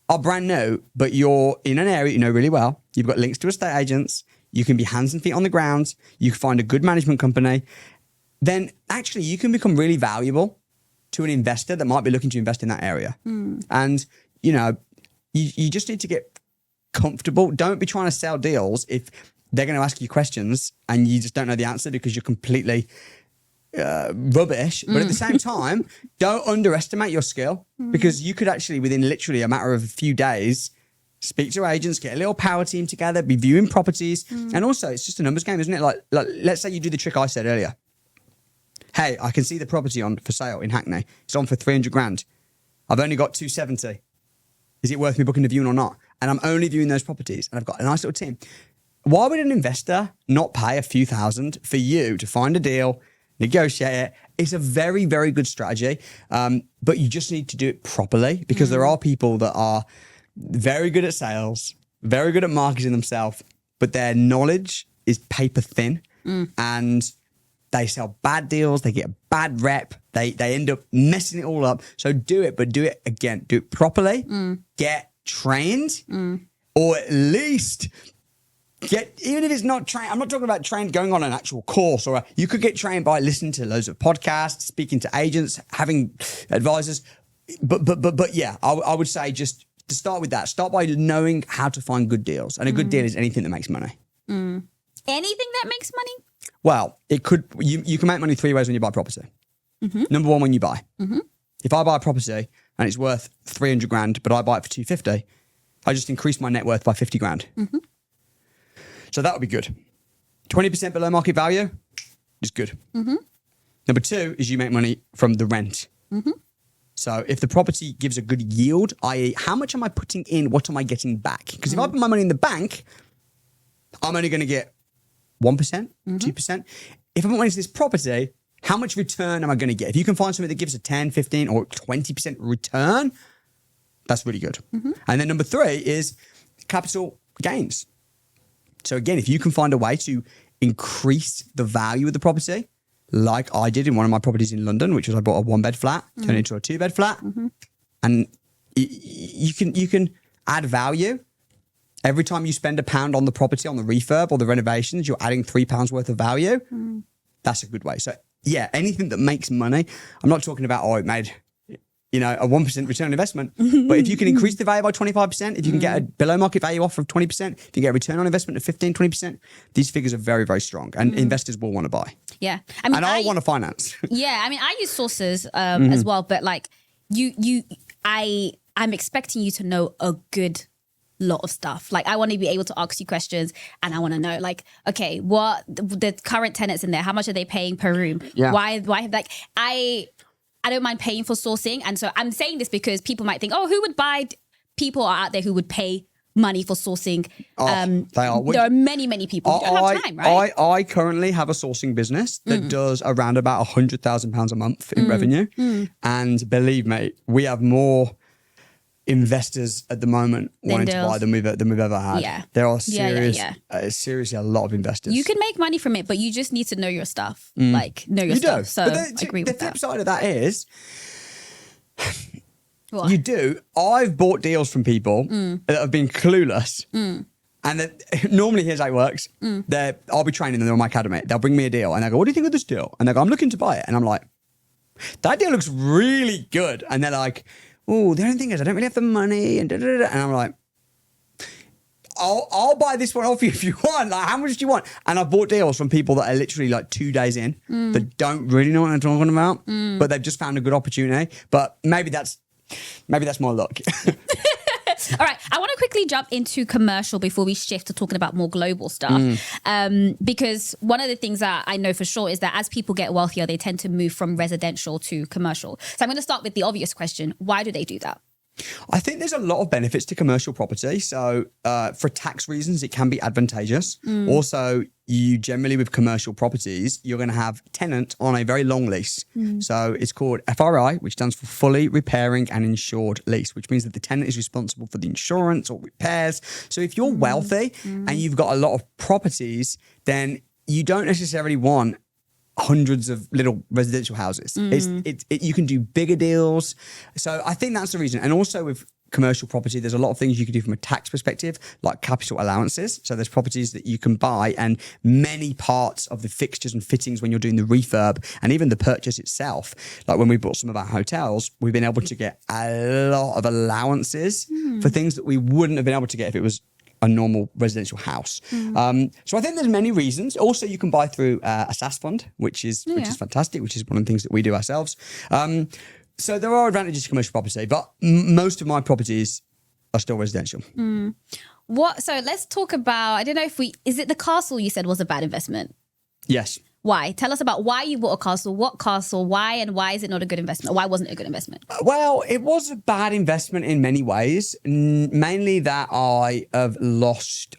are brand new, but you're in an area you know really well, you've got links to estate agents, you can be hands and feet on the ground, you can find a good management company, then actually you can become really valuable to an investor that might be looking to invest in that area. And, you know, you just need to get comfortable. Don't be trying to sell deals if they're going to ask you questions and you just don't know the answer because you're completely rubbish. But at the same time, don't underestimate your skill because you could actually, within literally a matter of a few days, speak to agents, get a little power team together, be viewing properties. And also, it's just a numbers game, isn't it? Like, let's say you do the trick I said earlier. Hey, I can see the property on for sale in Hackney. It's on for 300 grand. I've only got 270. Is it worth me booking a viewing or not? And I'm only viewing those properties and I've got a nice little team. Why would an investor not pay a few thousand for you to find a deal, negotiate it? It's a very, very good strategy. But you just need to do it properly because there are people that are very good at sales, very good at marketing themselves, but their knowledge is paper thin and they sell bad deals, they get a bad rep, they end up messing it all up. So do it, but do it again. Do it properly, get trained, or at least even if it's not trained, I'm not talking about trained going on an actual course, or you could get trained by listening to loads of podcasts, speaking to agents, having advisors. But yeah, I would say just to start with that, start by knowing how to find good deals. And a good deal is anything that makes money. Anything that makes money? Well, it could. You can make money 3 ways when you buy property. Number one, when you buy. If I buy a property and it's worth 300 grand, but I buy it for 250, I just increase my net worth by 50 grand. So that would be good. 20% below market value is good. Number two is you make money from the rent. So if the property gives a good yield, i.e. how much am I putting in, what am I getting back? Because if I put my money in the bank, I'm only going to get 1%, 2%. If I put money into this property, how much return am I going to get? If you can find something that gives a 10, 15 or 20% return, that's really good. And then number three is capital gains. So again, if you can find a way to increase the value of the property, like I did in one of my properties in London, which was I bought a 1-bed flat, turned it into a 2-bed flat, and you can add value. Every time you spend £1 on the property, on the refurb or the renovations, you're adding £3 worth of value. That's a good way. So yeah, anything that makes money. I'm not talking about, it made, a 1% return on investment. But if you can increase the value by 25%, if you can get a below market value offer of 20%, if you get a return on investment of 15, 20%, these figures are very, very strong and investors will want to buy. Yeah. I want to finance. Yeah. I use sources as well, but like I'm expecting you to know a good lot of stuff. Like I want to be able to ask you questions and I want to know like, okay, what the current tenants in there, how much are they paying per room? Yeah. Why like I don't mind paying for sourcing. And so I'm saying this because people might think, who would buy? People are out there who would pay money for sourcing. They are. There are many, many people who don't have time, right? I currently have a sourcing business that does around about £100,000 a month in revenue. And believe me, we have more investors at the moment wanting to buy than we've ever had. Yeah. There are seriously a lot of investors. You can make money from it, but you just need to know your stuff. Like know your stuff. So I agree with that. The flip side of that is what? You do. I've bought deals from people that have been clueless. And that, normally here's how it works. I'll be training them on my academy. They'll bring me a deal and they'll go, what do you think of this deal? And they go, I'm looking to buy it. And I'm like, that deal looks really good. And they're like, the only thing is I don't really have the money and And I'm like, I'll buy this one off you if you want. Like, how much do you want? And I've bought deals from people that are literally like 2 days in that don't really know what they're talking about, but they've just found a good opportunity. But maybe that's more luck. All right, I want to quickly jump into commercial before we shift to talking about more global stuff. Because one of the things that I know for sure is that as people get wealthier, they tend to move from residential to commercial. So I'm going to start with the obvious question. Why do they do that? I think there's a lot of benefits to commercial property. So for tax reasons, it can be advantageous. Also, you generally with commercial properties, you're going to have tenant on a very long lease. So it's called FRI, which stands for fully repairing and insured lease, which means that the tenant is responsible for the insurance or repairs. So if you're wealthy and you've got a lot of properties, then you don't necessarily want hundreds of little residential houses. You can do bigger deals. So I think that's the reason. And also with commercial property, there's a lot of things you can do from a tax perspective, like capital allowances. So there's properties that you can buy and many parts of the fixtures and fittings when you're doing the refurb and even the purchase itself. Like when we bought some of our hotels, we've been able to get a lot of allowances for things that we wouldn't have been able to get if it was a normal residential house. So I think there's many reasons. Also, you can buy through a SaaS fund, which is fantastic, which is one of the things that we do ourselves. So there are advantages to commercial property, but most of my properties are still residential. So let's talk about, I don't know is it the castle you said was a bad investment? Yes. Why? Tell us about why you bought a castle, what castle, why, and why is it not a good investment? Why wasn't it a good investment? Well, it was a bad investment in many ways, mainly that I have lost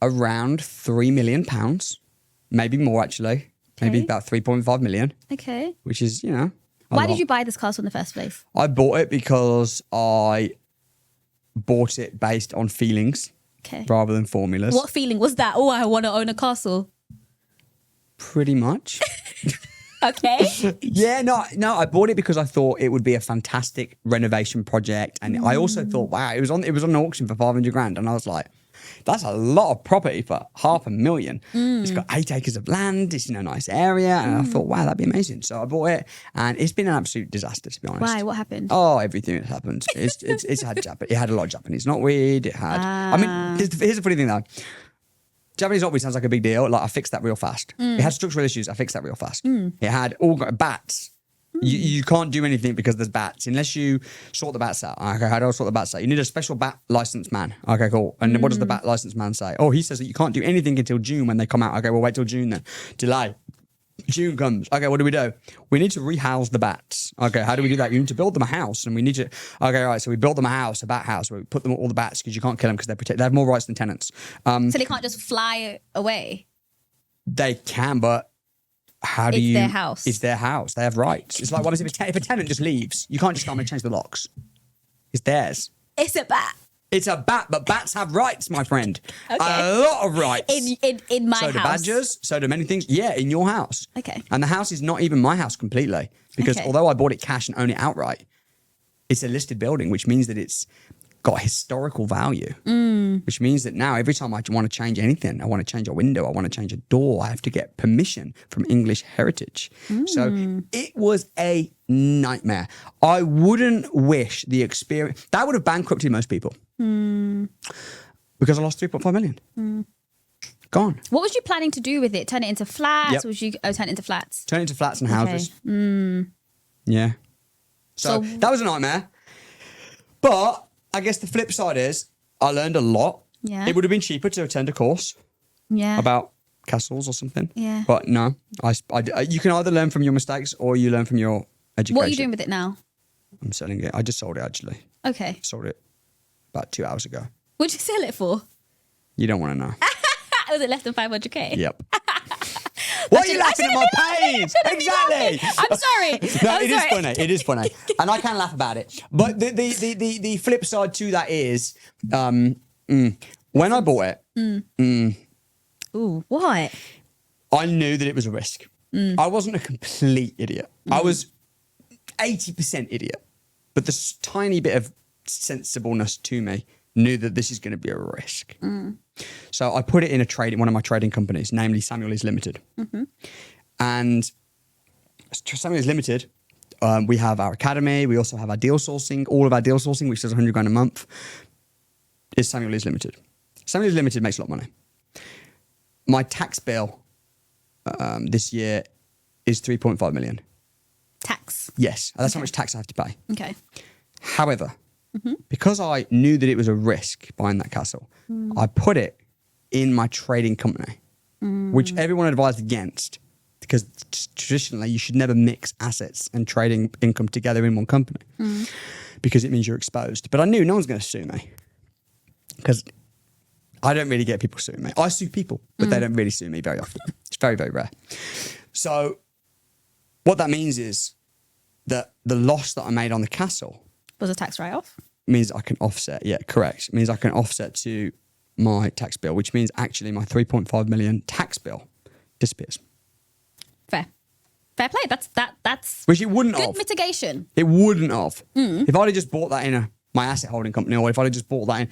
around £3 million, maybe more actually, maybe about 3.5 million. Okay. Which is, Why did you buy this castle in the first place? I bought it because I bought it based on feelings rather than formulas. What feeling was that? Oh, I want to own a castle. Pretty much. Okay. Yeah, no, I bought it because I thought it would be a fantastic renovation project. And I also thought, wow, it was on auction for 500 grand. And I was like, that's a lot of property for $500,000. It's got 8 acres of land. It's in a nice area. And I thought, wow, that'd be amazing. So I bought it and it's been an absolute disaster, to be honest. Why? What happened? Oh, everything that's happened. It had a lot of Japanese knotweed. It had, I mean, here's the funny thing though. Japanese knotweed sounds like a big deal. Like I fixed that real fast. It had structural issues. I fixed that real fast. It had all bats. You can't do anything because there's bats unless you sort the bats out. Okay, how do I sort the bats out? You need a special bat license man. Okay, cool. And then what does the bat license man say? Oh, he says that you can't do anything until June when they come out. Okay, we'll wait till June then. Delay. June comes. Okay, what do? We need to rehouse the bats. Okay, how do we do that? You need to build them a house, and we need to. Okay, right. So we built them a bat house. Where we put them all the bats because you can't kill them because they're protected. They have more rights than tenants. So they can't just fly away. They can, but how do It's their house. It's their house. They have rights. It's like what is if a tenant just leaves? You can't just come and change the locks. It's theirs. It's a bat. It's a bat, but bats have rights, my friend. Okay. A lot of rights. In my house. So do badgers, so do many things. Yeah, in your house. Okay. And the house is not even my house completely because although I bought it cash and own it outright, it's a listed building, which means that it's got historical value, which means that now every time I want to change anything, I want to change a window, I want to change a door, I have to get permission from English Heritage. So it was a nightmare. I wouldn't wish the experience. That would have bankrupted most people because I lost 3.5 million. Gone. What was you planning to do with it? Turn it into flats? Yep. Was you turn it into flats? Turn it into flats and houses. Yeah. So that was a nightmare. But I guess the flip side is I learned a lot. Yeah. It would have been cheaper to attend a course about castles or something. Yeah. But no, you can either learn from your mistakes or you learn from your education. What are you doing with it now? I'm selling it. I just sold it actually. Okay. Sold it about 2 hours ago. What'd you sell it for? You don't want to know. Was it less than 500k? Yep. Why are you laughing at my pain? Exactly. I'm sorry. No, it is funny. It is funny, and I can laugh about it. But the flip side to that is, when I bought it, Ooh, what? I knew that it was a risk. I wasn't a complete idiot. I was 80% idiot, but this tiny bit of sensibleness to me knew that this is going to be a risk. So I put it in one of my trading companies, namely Samuel Leeds Limited. And Samuel Leeds Limited, we have our academy. We also have our deal sourcing. All of our deal sourcing, which does 100 grand a month, is Samuel Leeds Limited. Samuel Leeds Limited makes a lot of money. My tax bill this year is 3.5 million. Tax? Yes. That's how much tax I have to pay. Okay. However, because I knew that it was a risk buying that castle, I put it in my trading company, which everyone advised against because traditionally you should never mix assets and trading income together in one company because it means you're exposed. But I knew no one's going to sue me because I don't really get people suing me. I sue people, but they don't really sue me very often. It's very, very rare. So what that means is that the loss that I made on the castle was a tax write-off? Means I can offset. Yeah, correct. It means I can offset to my tax bill, which means actually my 3.5 million tax bill disappears. Fair play. That's which it wouldn't good have. mitigation. It wouldn't have. If I'd have just bought that in my asset holding company, or if I'd have just bought that in,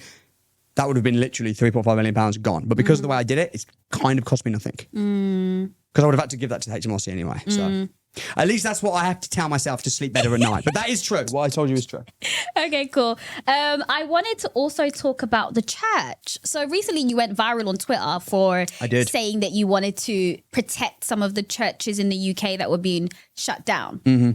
that would have been literally 3.5 million pounds gone. But because of the way I did it, it's kind of cost me nothing. Because I would have had to give that to the HMRC anyway. So At least that's what I have to tell myself to sleep better at night. But that is true. What I told you is true. Okay, cool. I wanted to also talk about the church. So recently you went viral on Twitter for saying that you wanted to protect some of the churches in the UK that were being shut down. Mm-hmm.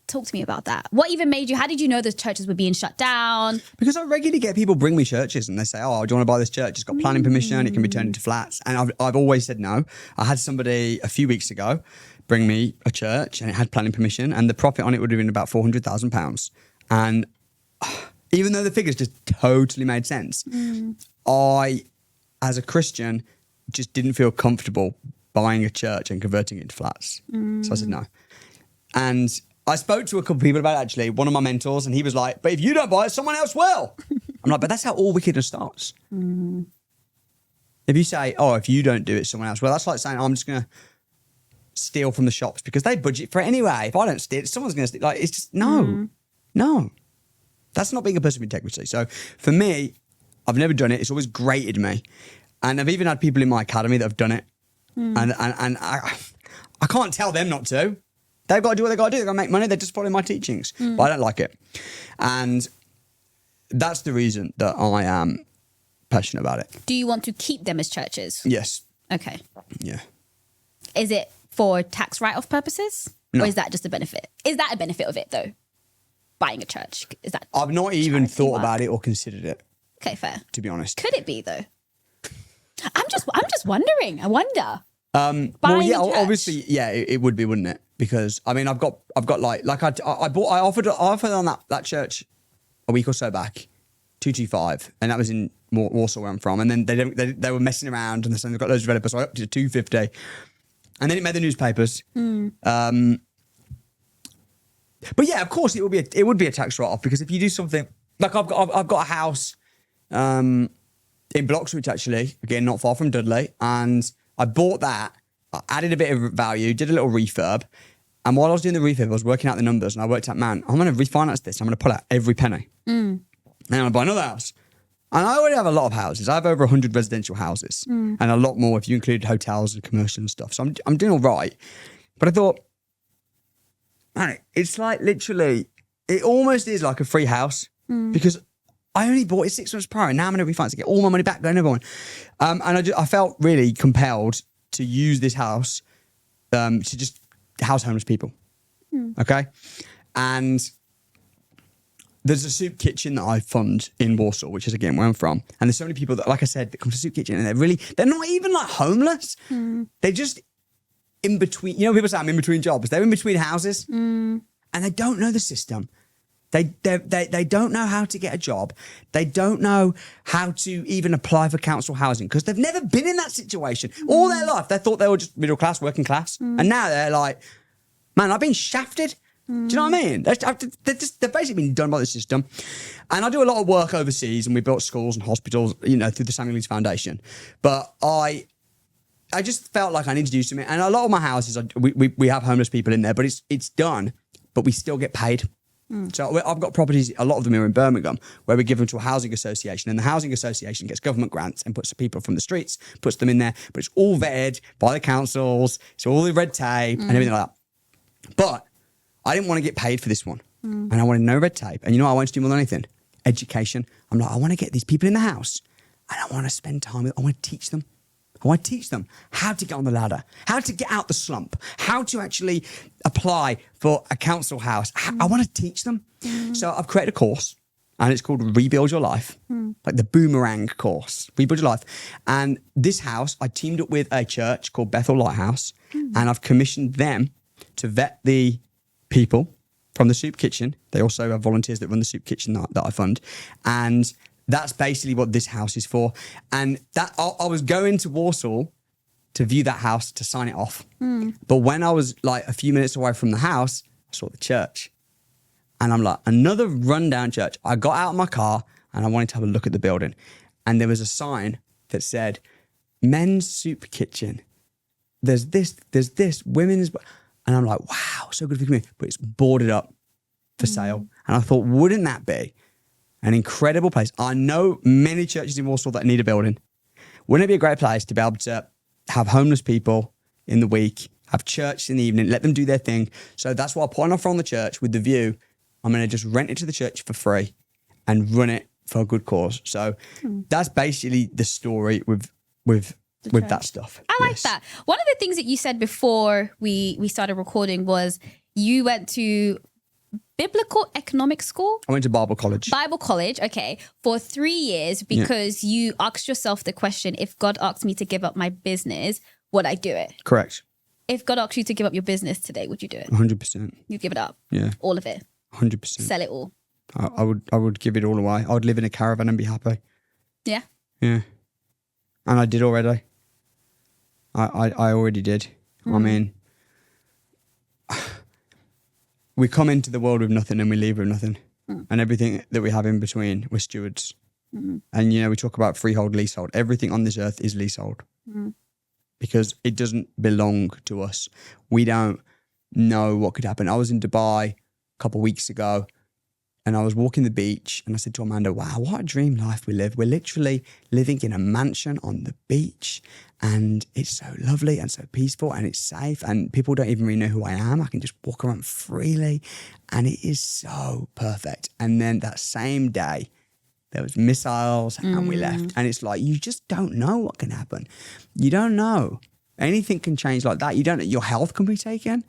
Talk to me about that. What even made you, how did you know the churches were being shut down? Because I regularly get people bring me churches and they say, oh, do you want to buy this church? It's got planning permission. It can be turned into flats. And I've always said no. I had somebody a few weeks ago bring me a church and it had planning permission and the profit on it would have been about £400,000. And even though the figures just totally made sense, I, as a Christian, just didn't feel comfortable buying a church and converting it into flats. So I said no. And I spoke to a couple of people about it, actually, one of my mentors, and he was like, but if you don't buy it, someone else will. I'm like, but that's how all wickedness starts. If you say, oh, if you don't do it, someone else will, that's like saying, oh, I'm just going to steal from the shops because they budget for it anyway. If I don't steal, someone's going to steal. Like, it's just, no. That's not being a person of integrity. So for me, I've never done it. It's always grated me. And I've even had people in my academy that have done it. And I can't tell them not to. They've got to do what they've got to do. They've got to make money. They're just following my teachings. But I don't like it. And that's the reason that I am passionate about it. Do you want to keep them as churches? Yes. Okay. Yeah. Is it for tax write-off purposes? No. Or is that just a benefit? Is that a benefit of it, though? Buying a church? Is that? I've not even thought about it or considered it. Okay, fair. To be honest. Could it be, though? I'm just wondering. I wonder. Well, yeah, obviously, yeah, it would be, wouldn't it? Because I mean, I've got like I offered on that church a week or so back, 225, and that was in Warsaw where I'm from. And then they were messing around and they've got loads of developers, so I upped it to 250, and then it made the newspapers. But yeah, of course, it would be a tax write-off because if you do something like I've got a house in Bloxwich, actually, again not far from Dudley, and I bought that. I added a bit of value, did a little refurb. And while I was doing the refurb, I was working out the numbers and I worked out, man, I'm going to refinance this. I'm going to pull out every penny. And I'm going to buy another house. And I already have a lot of houses. I have over 100 residential houses and a lot more if you include hotels and commercial and stuff. So I'm doing all right. But I thought, man, it's like literally, it almost is like a free house because I only bought it 6 months prior and now I'm going to refinance it, get all my money back, going everyone. And I felt really compelled to use this house to just house homeless people. Okay? And there's a soup kitchen that I fund in Warsaw, which is again where I'm from. And there's so many people that, like I said, that come to soup kitchen and they're not even like homeless. They're just in between. You know, people say I'm in between jobs. They're in between houses and they don't know the system. They don't know how to get a job. They don't know how to even apply for council housing because they've never been in that situation. All their life, they thought they were just middle class, working class. And now they're like, man, I've been shafted. Do you know what I mean? They've basically been done by the system. And I do a lot of work overseas and we built schools and hospitals, you know, through the Samuel Leeds Foundation. But I just felt like I needed to do something. And a lot of my houses, we have homeless people in there, but it's done, but we still get paid. So I've got properties, a lot of them are in Birmingham, where we give them to a housing association and the housing association gets government grants and puts the people from the streets, puts them in there, but it's all vetted by the councils, it's all the red tape and everything like that. But I didn't want to get paid for this one and I wanted no red tape. And you know what I wanted to do more than anything? Education. I'm like, I want to get these people in the house and I want to spend time with them. I want to teach them. I want to teach them how to get on the ladder, how to get out the slump, how to actually apply for a council house. I want to teach them. So I've created a course and it's called Rebuild Your Life, like the boomerang course, Rebuild Your Life. And this house, I teamed up with a church called Bethel Lighthouse and I've commissioned them to vet the people from the soup kitchen. They also have volunteers that run the soup kitchen that I fund. And that's basically what this house is for. And that I was going to Warsaw to view that house, to sign it off. But when I was like a few minutes away from the house, I saw the church. And I'm like, another rundown church. I got out of my car and I wanted to have a look at the building. And there was a sign that said, men's soup kitchen. There's this, women's. And I'm like, wow, so good for me. But it's boarded up for sale. And I thought, wouldn't that be an incredible place? I know many churches in Warsaw that need a building. Wouldn't it be a great place to be able to have homeless people in the week have church in the evening, let them do their thing. So that's why I put an offer on the church with the view, I'm going to just rent it to the church for free and run it for a good cause. So that's basically the story with that stuff. I like that. One of the things that you said before we started recording was you went to biblical economic school? I went to Bible college. Bible college, okay, for 3 years because you asked yourself the question, if God asked me to give up my business, would I do it? Correct. If God asked you to give up your business today, would you do it? 100%. You'd give it up? Yeah. All of it? 100%. Sell it all? I would give it all away. I would live in a caravan and be happy. Yeah? Yeah. And I did already. I already did. I mean, we come into the world with nothing and we leave with nothing. And everything that we have in between, we're stewards. And, we talk about freehold, leasehold. Everything on this earth is leasehold. Because it doesn't belong to us. We don't know what could happen. I was in Dubai a couple of weeks ago and I was walking the beach and I said to Amanda, wow, what a dream life we live. We're literally living in a mansion on the beach and it's so lovely and so peaceful and it's safe and people don't even really know who I am. I can just walk around freely and it is so perfect. And then that same day, there was missiles and we left. And it's like, you just don't know what can happen. You don't know. Anything can change like that. You don't know. Your health can be taken.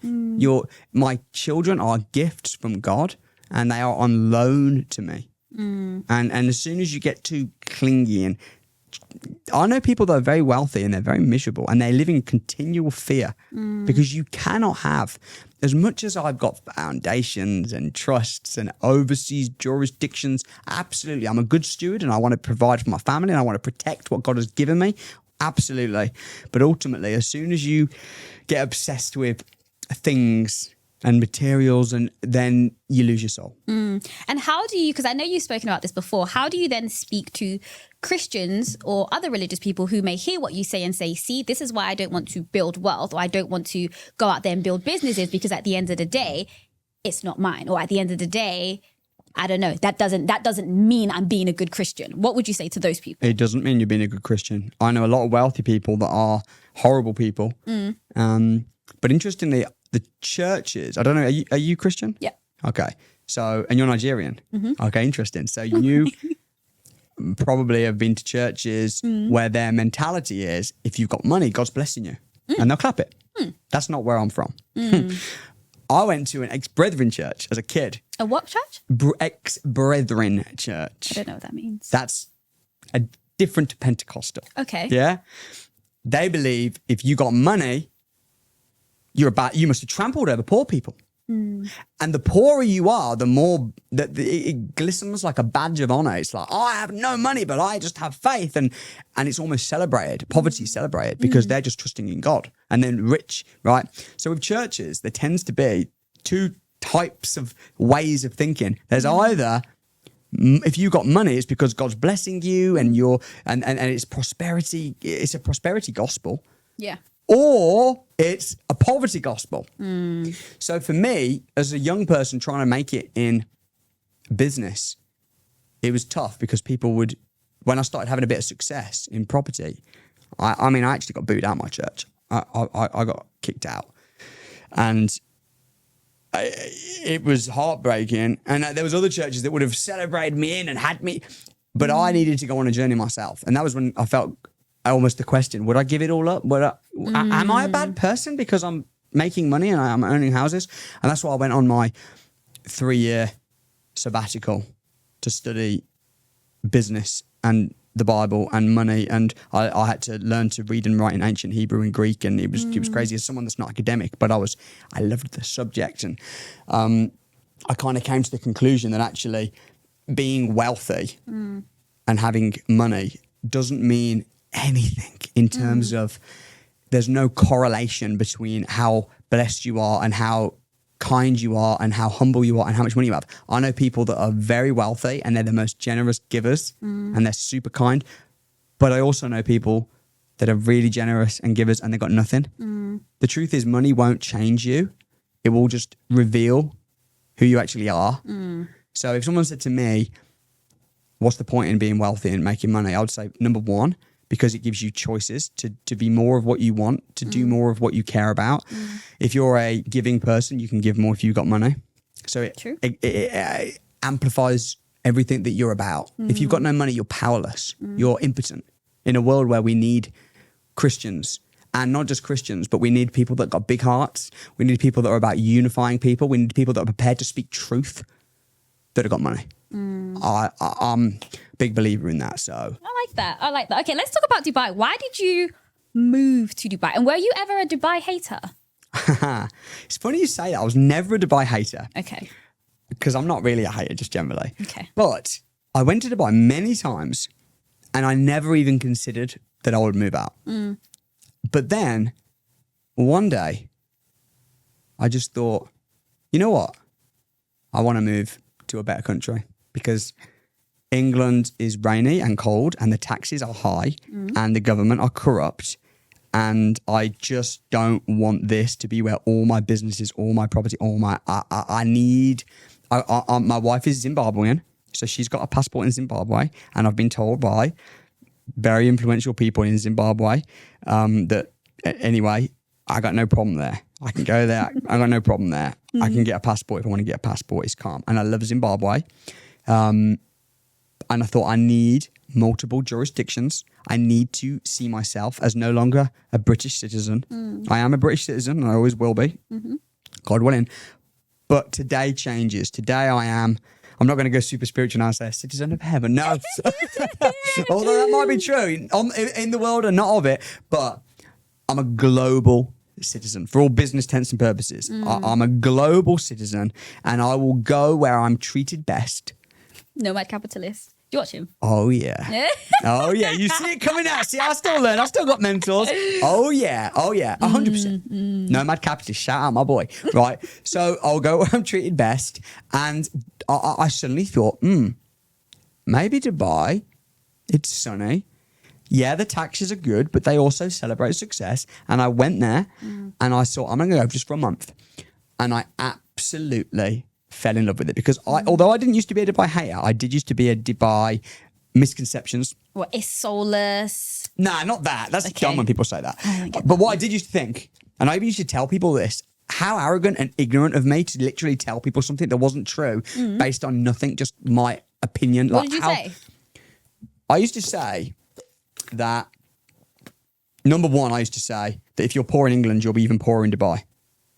My children are gifts from God and they are on loan to me. And as soon as you get too clingy and I know people that are very wealthy and they're very miserable and they live in continual fear because you cannot have, as much as I've got foundations and trusts and overseas jurisdictions, absolutely. I'm a good steward and I want to provide for my family and I want to protect what God has given me. Absolutely. But ultimately, as soon as you get obsessed with things and materials and then you lose your soul. And how do you, because I know you've spoken about this before, how do you then speak to Christians or other religious people who may hear what you say and say, see, this is why I don't want to build wealth or I don't want to go out there and build businesses because at the end of the day, it's not mine. Or at the end of the day, I don't know, that doesn't mean I'm being a good Christian. What would you say to those people? It doesn't mean you're being a good Christian. I know a lot of wealthy people that are horrible people. But interestingly, the churches, I don't know, are you Christian? Yeah. Okay. So, and you're Nigerian. Okay, interesting. So you probably have been to churches where their mentality is, if you've got money, God's blessing you. And they'll clap it. That's not where I'm from. I went to an ex-brethren church as a kid. A what church? Ex-brethren church. I don't know what that means. That's a different to Pentecostal. Okay. Yeah? They believe if you got money, you must have trampled over poor people. And the poorer you are, the more that it glistens like a badge of honor. It's like, oh, I have no money, but I just have faith. And it's almost celebrated. Poverty is celebrated because they're just trusting in God. And then rich, right? So with churches, there tends to be two types of ways of thinking. There's either, if you got money, it's because God's blessing you and and it's prosperity. It's a prosperity gospel. Yeah. Or it's a poverty gospel. So for me, as a young person trying to make it in business, it was tough because people would, when I started having a bit of success in property, I mean, I actually got booed out of my church. I got kicked out. And it was heartbreaking. And there was other churches that would have celebrated me in and had me, but I needed to go on a journey myself. And that was when I felt almost the question, would I give it all up? Am I a bad person because I'm making money and I'm owning houses? And that's why I went on my 3-year sabbatical to study business and the Bible and money. And I had to learn to read and write in ancient Hebrew and Greek. And it was crazy as someone that's not academic, but I loved the subject. And I kind of came to the conclusion that actually being wealthy and having money doesn't mean anything in terms of there's no correlation between how blessed you are and how kind you are and how humble you are and how much money you have. I know people that are very wealthy and they're the most generous givers and they're super kind. But I also know people that are really generous and givers and they've got nothing. The truth is money won't change you. It will just reveal who you actually are. So if someone said to me, what's the point in being wealthy and making money? I would say, number one, because it gives you choices to be more of what you want, to do more of what you care about. If you're a giving person, you can give more if you've got money. So it amplifies everything that you're about. If you've got no money, you're powerless. You're impotent in a world where we need Christians, and not just Christians, but we need people that got big hearts. We need people that are about unifying people. We need people that are prepared to speak truth, that have got money. I'm a big believer in that. So I like that. Okay, let's talk about Dubai. Why did you move to Dubai? And were you ever a Dubai hater? It's funny you say that. I was never a Dubai hater. Okay. Because I'm not really a hater, just generally. Okay. But I went to Dubai many times and I never even considered that I would move out. But then one day I just thought, you know what? I want to move to a better country because England is rainy and cold and the taxes are high and the government are corrupt. And I just don't want this to be where all my businesses, all my property, my wife is Zimbabwean. So she's got a passport in Zimbabwe. And I've been told by very influential people in Zimbabwe that anyway, I got no problem there. I can go there. I got no problem there. I can get a passport if I want to get a passport. It's calm. And I love Zimbabwe. And I thought I need multiple jurisdictions. I need to see myself as no longer a British citizen. I am a British citizen and I always will be. God willing. But today changes. Today I'm not going to go super spiritual now and say a citizen of heaven. No. Although that might be true in the world and not of it. But I'm a global citizen for all business intents and purposes. I'm a global citizen and I will go where I'm treated best. Nomad capitalist. Do you watch him? Oh, yeah. Oh, yeah. You see it coming out. See, I still learn. I still got mentors. Oh, yeah. 100%. Nomad capitalist. Shout out my boy. Right. So I'll go where I'm treated best. And I suddenly thought, maybe Dubai, it's sunny. Yeah, the taxes are good, but they also celebrate success. And I went there and I thought, I'm going to go just for a month. And I absolutely fell in love with it because although I didn't used to be a Dubai hater, I did used to be a Dubai misconceptions. What, is soulless? Nah, not that. That's dumb when people say that. But what I did used to think, and I even used to tell people this, how arrogant and ignorant of me to literally tell people something that wasn't true based on nothing, just my opinion. What did you say? I used to say that, number one, I used to say that if you're poor in England, you'll be even poorer in Dubai.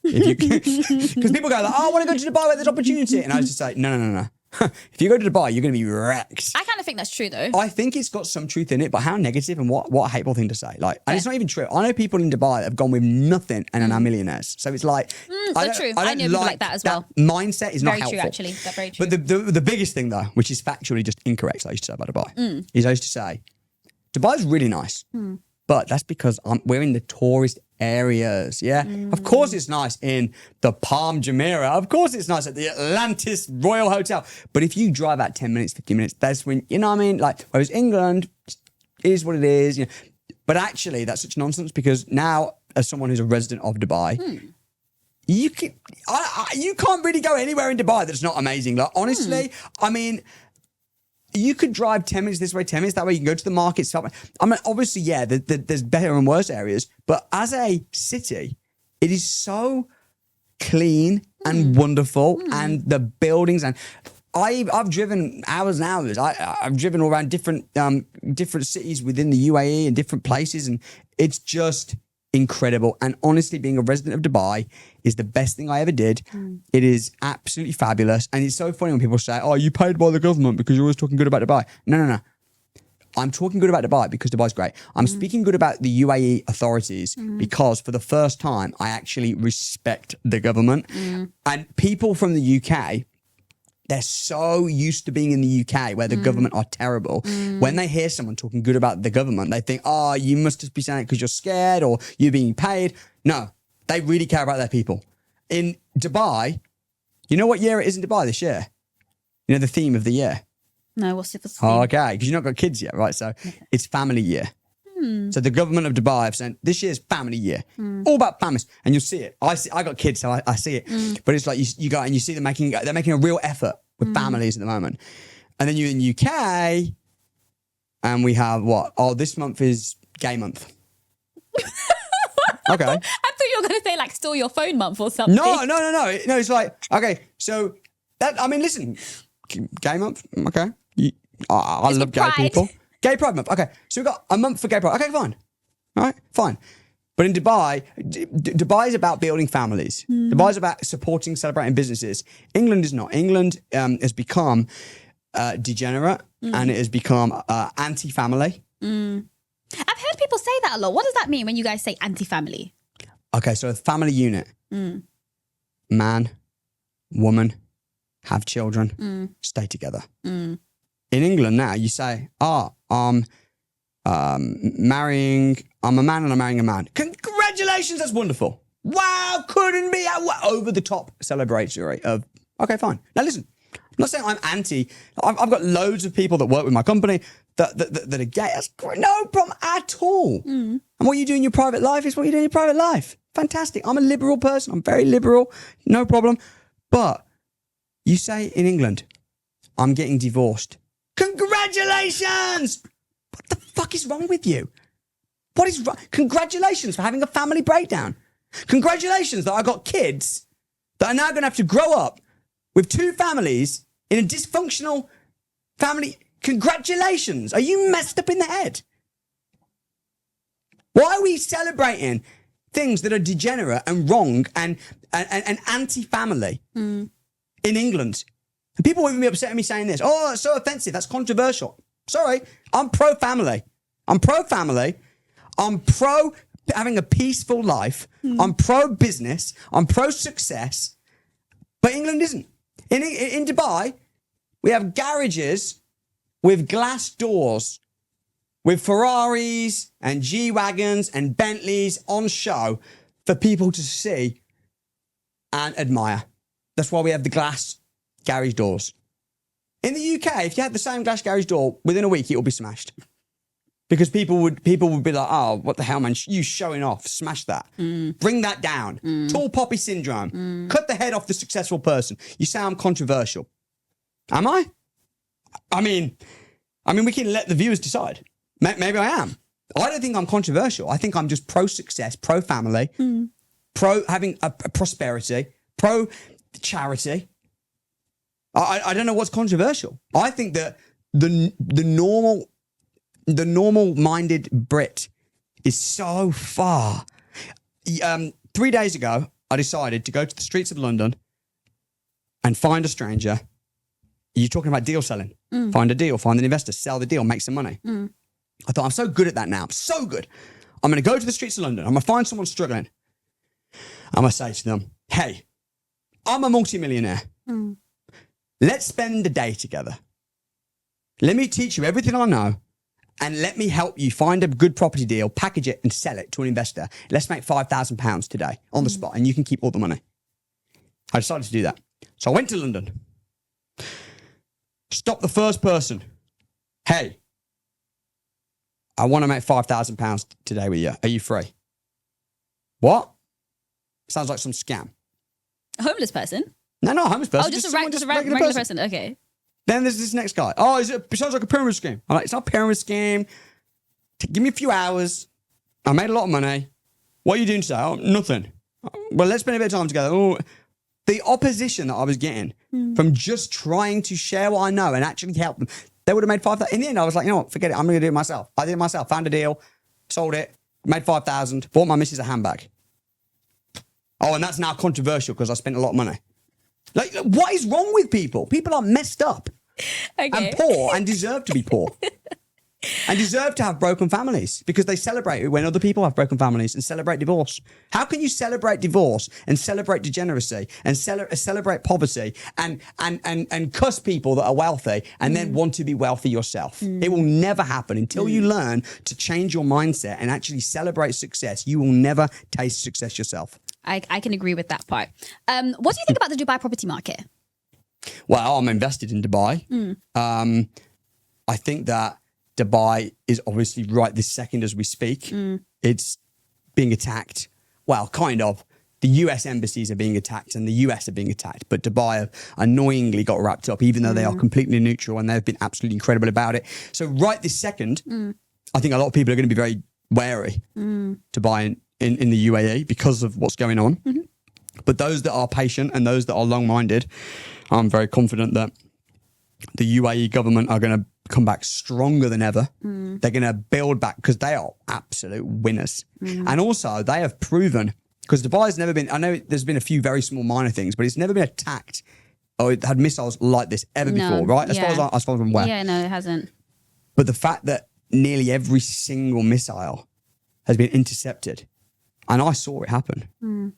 Because people go like, I want to go to Dubai where there's opportunity. And I used to say, no. If you go to Dubai, you're going to be wrecked. I kind of think that's true though. I think it's got some truth in it, but how negative and what a hateful thing to say. And it's not even true. I know people in Dubai that have gone with nothing and are now millionaires. So it's like, so true. I know people like that as well. Mindset is not helpful. Very true, actually. That's very true. But the biggest thing though, which is factually just incorrect, I used to say about Dubai, is I used to say, Dubai's really nice. But that's because we're in the tourist areas, yeah? Of course it's nice in the Palm Jumeirah. Of course it's nice at the Atlantis Royal Hotel. But if you drive out 10 minutes, 15 minutes, that's when, you know what I mean? Whereas England is what it is. You know? But actually, that's such nonsense because now, as someone who's a resident of Dubai, you can't really go anywhere in Dubai that's not amazing. Honestly, I mean, you could drive 10 minutes this way, 10 minutes that way. You can go to the market. I mean, obviously, yeah, there's better and worse areas. But as a city, it is so clean and wonderful. And the buildings. And I've driven hours and hours. I've driven all around different cities within the UAE and different places. And it's just incredible. And honestly, being a resident of Dubai is the best thing I ever did. It is absolutely fabulous. And it's so funny when people say, oh, you paid by the government because you're always talking good about Dubai. No. I'm talking good about Dubai because Dubai's great. I'm speaking good about the UAE authorities because for the first time, I actually respect the government. And people from the UK, they're so used to being in the UK where the government are terrible. When they hear someone talking good about the government, they think, oh, you must just be saying it because you're scared or you're being paid. No, they really care about their people. In Dubai, you know what year it is in Dubai this year? You know the theme of the year? No, what's it? Oh, okay, because you've not got kids yet, right? So it's family year. So the government of Dubai have said, this year's family year. All about families. And you'll see it. I got kids, so I see it. But it's like you go and you see they're making a real effort with families at the moment. And then you're in the UK, and we have what? Oh, this month is gay month. Okay. I thought you were going to say like steal your phone month or something. No. It's like, okay, so that, I mean, listen, gay month, okay. I love gay people. Gay Pride month, okay. So we've got a month for gay pride. Okay, fine. All right, fine. But in Dubai, Dubai is about building families. Dubai is about supporting, celebrating businesses. England is not. England has become degenerate and it has become anti-family. I've heard people say that a lot. What does that mean when you guys say anti-family? Okay, so a family unit. Man, woman, have children, stay together. In England now, you say, I'm marrying, I'm a man and I'm marrying a man. Congratulations, that's wonderful. Wow, couldn't be over the top celebratory of, okay, fine. Now listen, I'm not saying I'm anti. I've got loads of people that work with my company that are gay. That's great. No problem at all. And what you do in your private life is what you do in your private life. Fantastic. I'm a liberal person. I'm very liberal. No problem. But you say in England, I'm getting divorced. Congratulations! What the fuck is wrong with you? What is wrong? Congratulations for having a family breakdown. Congratulations that I got kids that are now going to have to grow up with two families in a dysfunctional family. Congratulations. Are you messed up in the head? Why are we celebrating things that are degenerate and wrong and anti-family in England? And people will even be upset at me saying this. Oh, that's so offensive. That's controversial. Sorry, I'm pro-family. I'm pro-family. I'm pro having a peaceful life. I'm pro-business. I'm pro-success. But England isn't. In Dubai, we have garages with glass doors, with Ferraris and G-Wagons and Bentleys on show for people to see and admire. That's why we have the glass garage doors. In the UK, if you had the same glass garage door, within a week, it will be smashed. Because people would be like, oh, what the hell, man? You showing off. Smash that. Bring that down. Tall poppy syndrome. Cut the head off the successful person. You say I'm controversial. Am I? I mean, we can let the viewers decide. Maybe I am. I don't think I'm controversial. I think I'm just pro-success, pro-family, pro having a prosperity, pro-charity. I don't know what's controversial. I think that the normal-minded Brit is so far. 3 days ago, I decided to go to the streets of London and find a stranger. You're talking about deal selling. Find a deal, find an investor, sell the deal, make some money. I thought, I'm so good at that now. I'm so good. I'm going to go to the streets of London. I'm going to find someone struggling. I'm going to say to them, hey, I'm a multimillionaire. Let's spend a day together. Let me teach you everything I know and let me help you find a good property deal, package it and sell it to an investor. Let's make £5,000 today on the spot and you can keep all the money. I decided to do that. So I went to London. Stopped the first person. Hey, I want to make £5,000 today with you. Are you free? What? Sounds like some scam. A homeless person? No, not a homeless person. Oh, just a regular person. Okay. Then there's this next guy. Oh, it sounds like a pyramid scheme. I'm like, it's not a pyramid scheme. Give me a few hours. I made a lot of money. What are you doing today? Oh, nothing. Well, let's spend a bit of time together. Oh, the opposition that I was getting from just trying to share what I know and actually help them, they would have made $5,000. In the end, I was like, you know what? Forget it. I'm going to do it myself. I did it myself. Found a deal, sold it, made $5,000, bought my missus a handbag. Oh, and that's now controversial because I spent a lot of money. Like, what is wrong with people? People are messed up and poor and deserve to be poor and deserve to have broken families because they celebrate it when other people have broken families and celebrate divorce. How can you celebrate divorce and celebrate degeneracy and celebrate poverty and cuss people that are wealthy and then want to be wealthy yourself? It will never happen until you learn to change your mindset and actually celebrate success. You will never taste success yourself. I can agree with that part. What do you think about the Dubai property market? Well, I'm invested in Dubai. I think that Dubai is obviously right this second as we speak. It's being attacked. Well, kind of. the US embassies are being attacked and the US are being attacked, but Dubai have annoyingly got wrapped up, even though they are completely neutral and they've been absolutely incredible about it. So right this second, I think a lot of people are going to be very wary to buy in the UAE because of what's going on. But those that are patient and those that are long-minded, I'm very confident that the UAE government are going to come back stronger than ever. They're going to build back because they are absolute winners. And also they have proven, because Dubai's never been, I know there's been a few very small minor things, but it's never been attacked or it had missiles like this ever before, right? As far as I'm aware. Yeah, no, it hasn't. But the fact that nearly every single missile has been intercepted, and I saw it happen,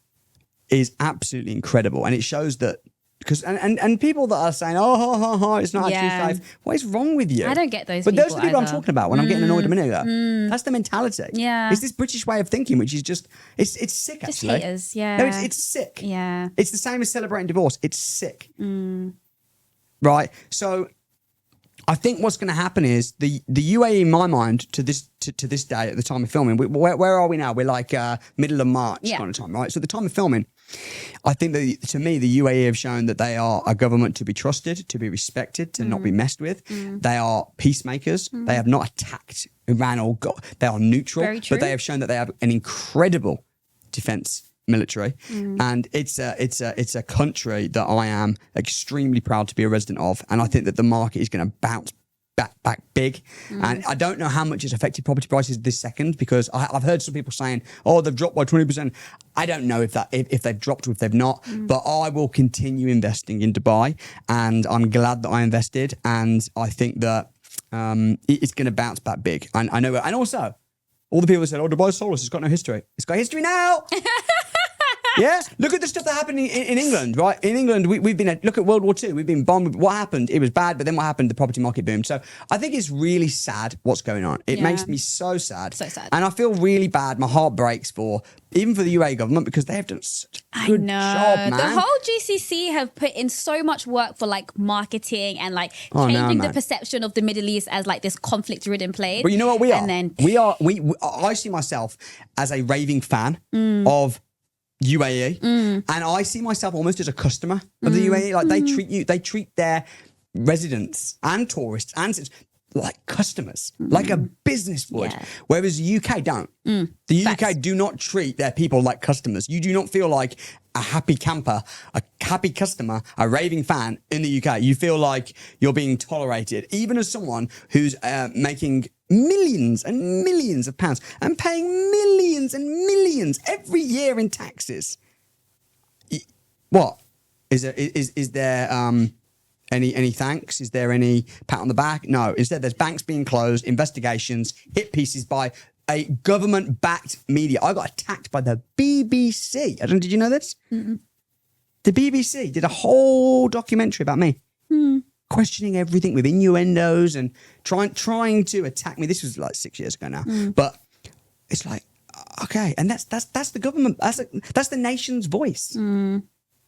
is absolutely incredible. And it shows that, because and people that are saying, it's not actually safe. What is wrong with you? I don't get those But people those are the people either. I'm talking about when I'm getting annoyed a minute ago. That's the mentality. Yeah. It's this British way of thinking, which is just, it's sick, Just actually. haters, yeah. No, it's sick. Yeah. It's the same as celebrating divorce. It's sick. Right? So I think what's going to happen is the UAE, in my mind, to this day at the time of filming, where are we now? We're like middle of March kind of time, right? So at the time of filming, I think that, to me, the UAE have shown that they are a government to be trusted, to be respected, to not be messed with. They are peacemakers. They have not attacked Iran or they are neutral, Very true. but they have shown that they have an incredible defense military, and it's a country that I am extremely proud to be a resident of, and I think that the market is going to bounce back big. And I don't know how much it's affected property prices this second, because I've heard some people saying, they've dropped by 20%. I don't know if they've dropped or if they've not, but I will continue investing in Dubai, and I'm glad that I invested, and I think that it's going to bounce back big. And I know, and also all the people that said, Dubai's soulless, it's got no history. It's got history now. Yeah, look at the stuff that happened in England, right? In England, we've been look at World War II. We've been bombed. What happened? It was bad, but then what happened? The property market boomed. So I think it's really sad what's going on. It makes me so sad. So sad. And I feel really bad. My heart breaks even for the UAE government, because they have done such a good job, man. The whole GCC have put in so much work for like marketing and like changing the perception of the Middle East as like this conflict-ridden place. But you know what we are? And then I see myself as a raving fan of UAE, and I see myself almost as a customer of the UAE. Like they treat their residents and tourists and like customers, like a business would. Yeah. Whereas the UK don't. The UK do not treat their people like customers. You do not feel like a happy camper, a happy customer, a raving fan in the UK. You feel like you're being tolerated, even as someone who's making millions and millions of pounds and paying millions and millions every year in taxes. What is there any thanks? Is there any pat on the back? No. Instead, there's banks being closed, investigations, hit pieces by a government-backed media. I got attacked by the BBC. Did you know this? The BBC did a whole documentary about me. Questioning everything with innuendos and trying to attack me. This was like 6 years ago now, but it's like, okay, and that's the government. That's the nation's voice.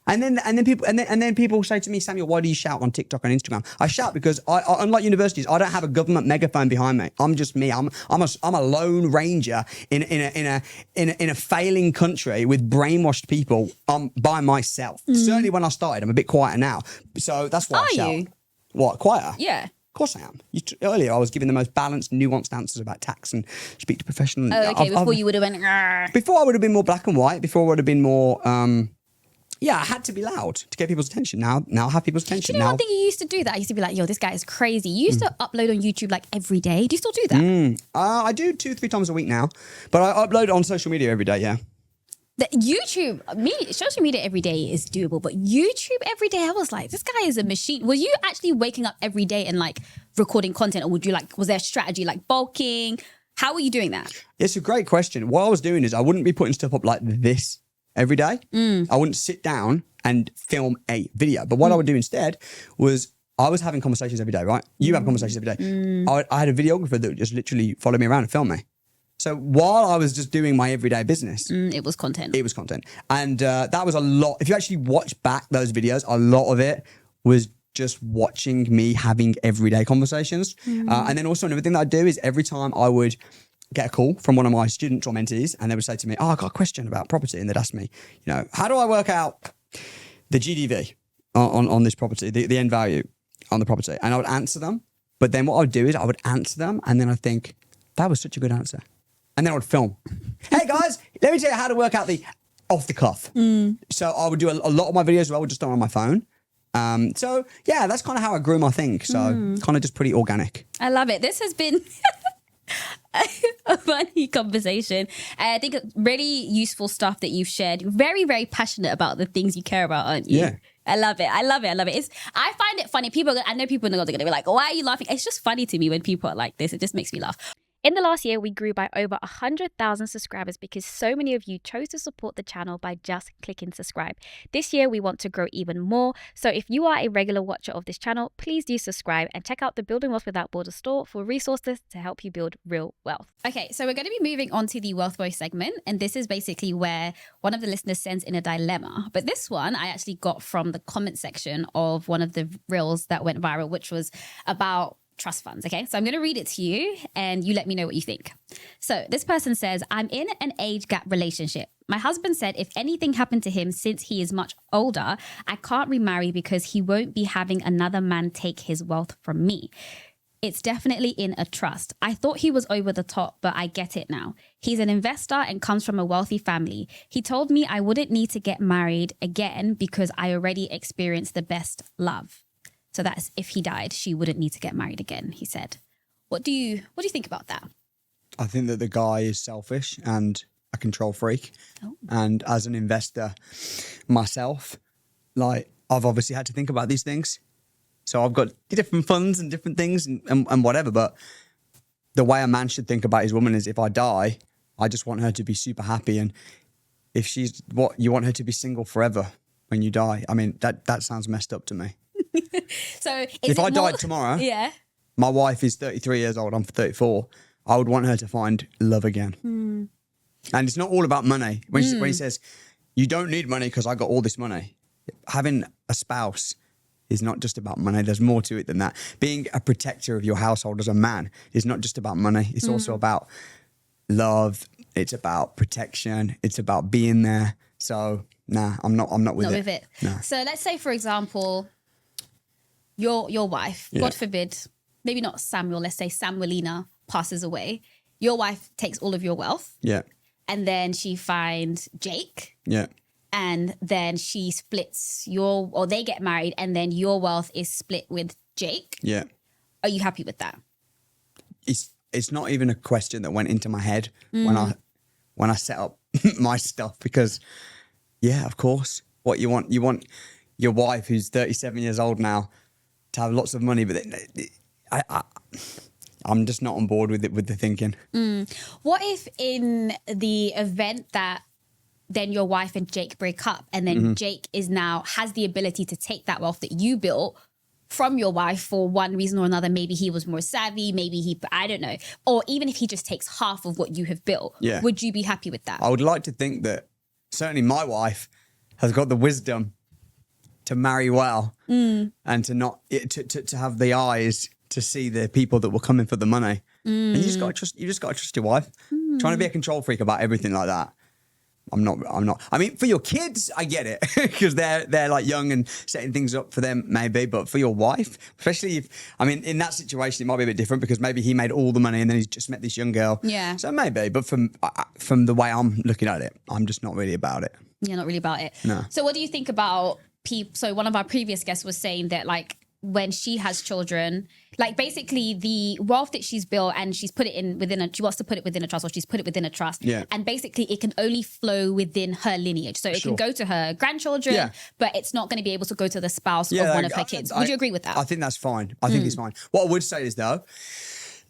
And then people say to me, Samuel, why do you shout on TikTok and Instagram? I shout because I unlike universities, I don't have a government megaphone behind me. I'm just me. I'm a lone ranger in a failing country with brainwashed people. By myself. Certainly when I started, I'm a bit quieter now. So that's why I shout. Are you? What, quieter? Yeah. Of course I am. Earlier, I was giving the most balanced, nuanced answers about tax and speak to professionals. Before you would have went. "Grr." Before I would have been more black and white. Before I would have been more. I had to be loud to get people's attention. Now I have people's attention. Do you know one thing you used to do that? I used to be like, yo, this guy is crazy. You used to upload on YouTube like every day. Do you still do that? I do 2-3 times a week now, but I upload on social media every day. Yeah. The YouTube, social media every day is doable, but YouTube every day, I was like, this guy is a machine. Were you actually waking up every day and like recording content, or was there a strategy like bulking? How were you doing that? It's a great question. What I was doing is I wouldn't be putting stuff up like this every day. I wouldn't sit down and film a video. But what I would do instead was I was having conversations every day, right? You have conversations every day. I had a videographer that would just literally follow me around and film me. So while I was just doing my everyday business, it was content. And that was a lot. If you actually watch back those videos, a lot of it was just watching me having everyday conversations. And then also another thing that I'd do is every time I would get a call from one of my students or mentees, and they would say to me, "Oh, I got a question about property," and they'd ask me, how do I work out the GDV on this property, the end value on the property? And I would answer them. But then what I would do is I would answer them, and then I'd think, that was such a good answer. And then I would film. Hey guys, let me tell you how to work out the off the cuff. So I would do a lot of my videos as well, just on my phone. So yeah, that's kind of how I grew my thing. So kind of just pretty organic. I love it. This has been a funny conversation. I think really useful stuff that you've shared. You're very, very passionate about the things you care about, aren't you? Yeah. I love it. I love it. I love it. I find it funny. I know people in the world are going to be like, why are you laughing? It's just funny to me when people are like this. It just makes me laugh. In the last year, we grew by over 100,000 subscribers because so many of you chose to support the channel by just clicking subscribe. This year, we want to grow even more. So if you are a regular watcher of this channel, please do subscribe and check out the Building Wealth Without Borders store for resources to help you build real wealth. Okay, so we're going to be moving on to the Wealth Woe segment. And this is basically where one of the listeners sends in a dilemma. But this one I actually got from the comment section of one of the reels that went viral, which was about trust funds. Okay, so I'm going to read it to you and you let me know what you think. So this person says, I'm in an age gap relationship. My husband said if anything happened to him since he is much older, I can't remarry because he won't be having another man take his wealth from me. It's definitely in a trust. I thought he was over the top, but I get it now. He's an investor and comes from a wealthy family. He told me I wouldn't need to get married again because I already experienced the best love. So that's if he died, she wouldn't need to get married again, he said. What do you think about that? I think that the guy is selfish and a control freak. Oh. And as an investor myself, like I've obviously had to think about these things. So I've got different funds and different things and whatever. But the way a man should think about his woman is if I die, I just want her to be super happy. And if she's you want her to be single forever when you die. I mean, that sounds messed up to me. So if I died tomorrow, yeah, my wife is 33 years old, I'm 34, I would want her to find love again. And it's not all about money. When he says, you don't need money because I got all this money. Having a spouse is not just about money. There's more to it than that. Being a protector of your household as a man is not just about money. It's also about love. It's about protection. It's about being there. So, nah, I'm not with it. Nah. So let's say, for example, your wife, God forbid, maybe not Samuel, let's say Samuelina passes away. Your wife takes all of your wealth. Yeah. And then she finds Jake. Yeah. And then she splits or they get married and then your wealth is split with Jake. Yeah. Are you happy with that? It's not even a question that went into my head when I set up my stuff because, yeah, of course. What you want your wife who's 37 years old now to have lots of money, but I'm just not on board with it, with the thinking. What if in the event that then your wife and Jake break up and then Jake has the ability to take that wealth that you built from your wife for one reason or another? Maybe he was more savvy, maybe I don't know. Or even if he just takes half of what you have built, would you be happy with that? I would like to think that certainly my wife has got the wisdom to marry well and to not to have the eyes to see the people that will come in for the money. And you just got to trust your wife. Trying to be a control freak about everything like that. I'm not. I mean, for your kids, I get it because they're like young and setting things up for them, maybe. But for your wife, especially in that situation, it might be a bit different because maybe he made all the money and then he's just met this young girl. Yeah. So maybe, but from the way I'm looking at it, I'm just not really about it. You're not really about it. No. So what do you think about people? So one of our previous guests was saying that like when she has children, like basically the wealth that she's built and she's put it in she wants to put it within a trust or she's put it within a trust. Yeah. And basically it can only flow within her lineage. So it can go to her grandchildren, but it's not going to be able to go to the spouse of one of her kids. Would you agree with that? I think that's fine. I think it's fine. What I would say is though,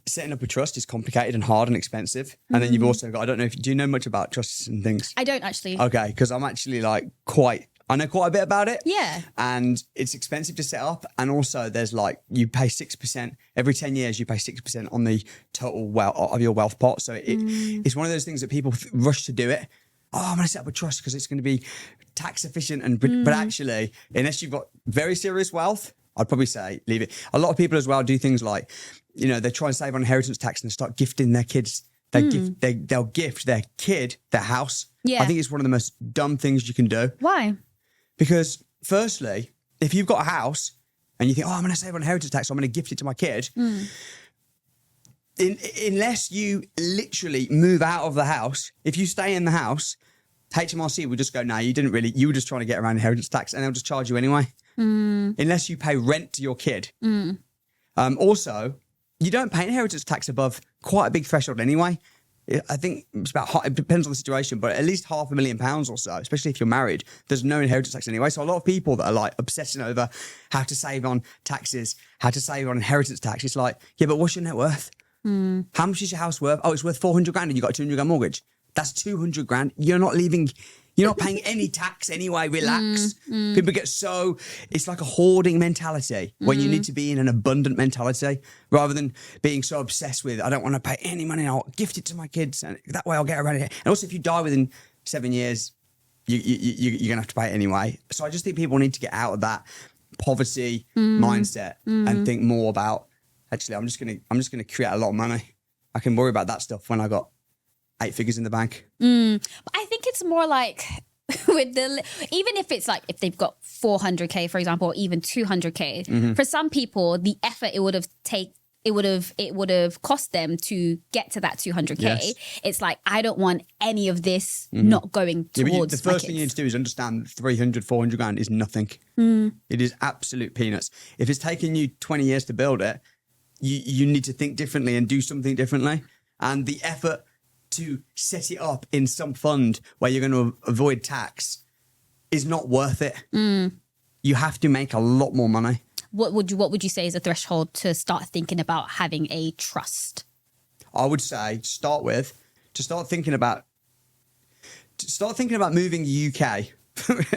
setting up a trust is complicated and hard and expensive. And then you've also got, I don't know do you know much about trusts and things? I don't actually. Okay, because I'm actually like I know quite a bit about it. Yeah. And it's expensive to set up. And also there's like, you pay 6%, every 10 years you pay 6% on the total wealth of your wealth pot. So it's one of those things that people rush to do it. Oh, I'm going to set up a trust because it's going to be tax efficient. But actually, unless you've got very serious wealth, I'd probably say leave it. A lot of people as well do things like, they try and save on inheritance tax and start gifting their kids they'll gift their kid their house. Yeah. I think it's one of the most dumb things you can do. Why? Because firstly, if you've got a house and you think, oh, I'm going to save on inheritance tax, so I'm going to gift it to my kid. Unless you literally move out of the house, if you stay in the house, HMRC will just go, no, you were just trying to get around inheritance tax, and they'll just charge you anyway. Unless you pay rent to your kid. Also, you don't pay inheritance tax above quite a big threshold anyway. I think it's it depends on the situation, but at least £500,000 or so, especially if you're married, there's no inheritance tax anyway. So a lot of people that are like obsessing over how to save on taxes, how to save on inheritance tax, it's like, yeah, but what's your net worth? How much is your house worth? Oh, it's worth 400 grand and you got a 200 grand mortgage. That's 200 grand. You're not paying any tax anyway. Relax. People get it's like a hoarding mentality when you need to be in an abundant mentality rather than being so obsessed with, I don't want to pay any money. I'll gift it to my kids and that way I'll get around it. And also if you die within 7 years, you're going to have to pay it anyway. So I just think people need to get out of that poverty mindset and think more about, actually, I'm just gonna create a lot of money. I can worry about that stuff when I got 8 figures in the bank. But I think it's more like even if it's like if they've got 400k, for example, or even 200k, for some people, the effort it would have cost them to get to that 200k. Yes. It's like, I don't want any of this not going towards the first thing you need to do is understand that 300, 400 grand is nothing. It is absolute peanuts. If it's taken you 20 years to build it, you need to think differently and do something differently. And the effort to set it up in some fund where you're going to avoid tax is not worth it. You have to make a lot more money. What would you say is a threshold to start thinking about having a trust? I would say to start thinking about moving the UK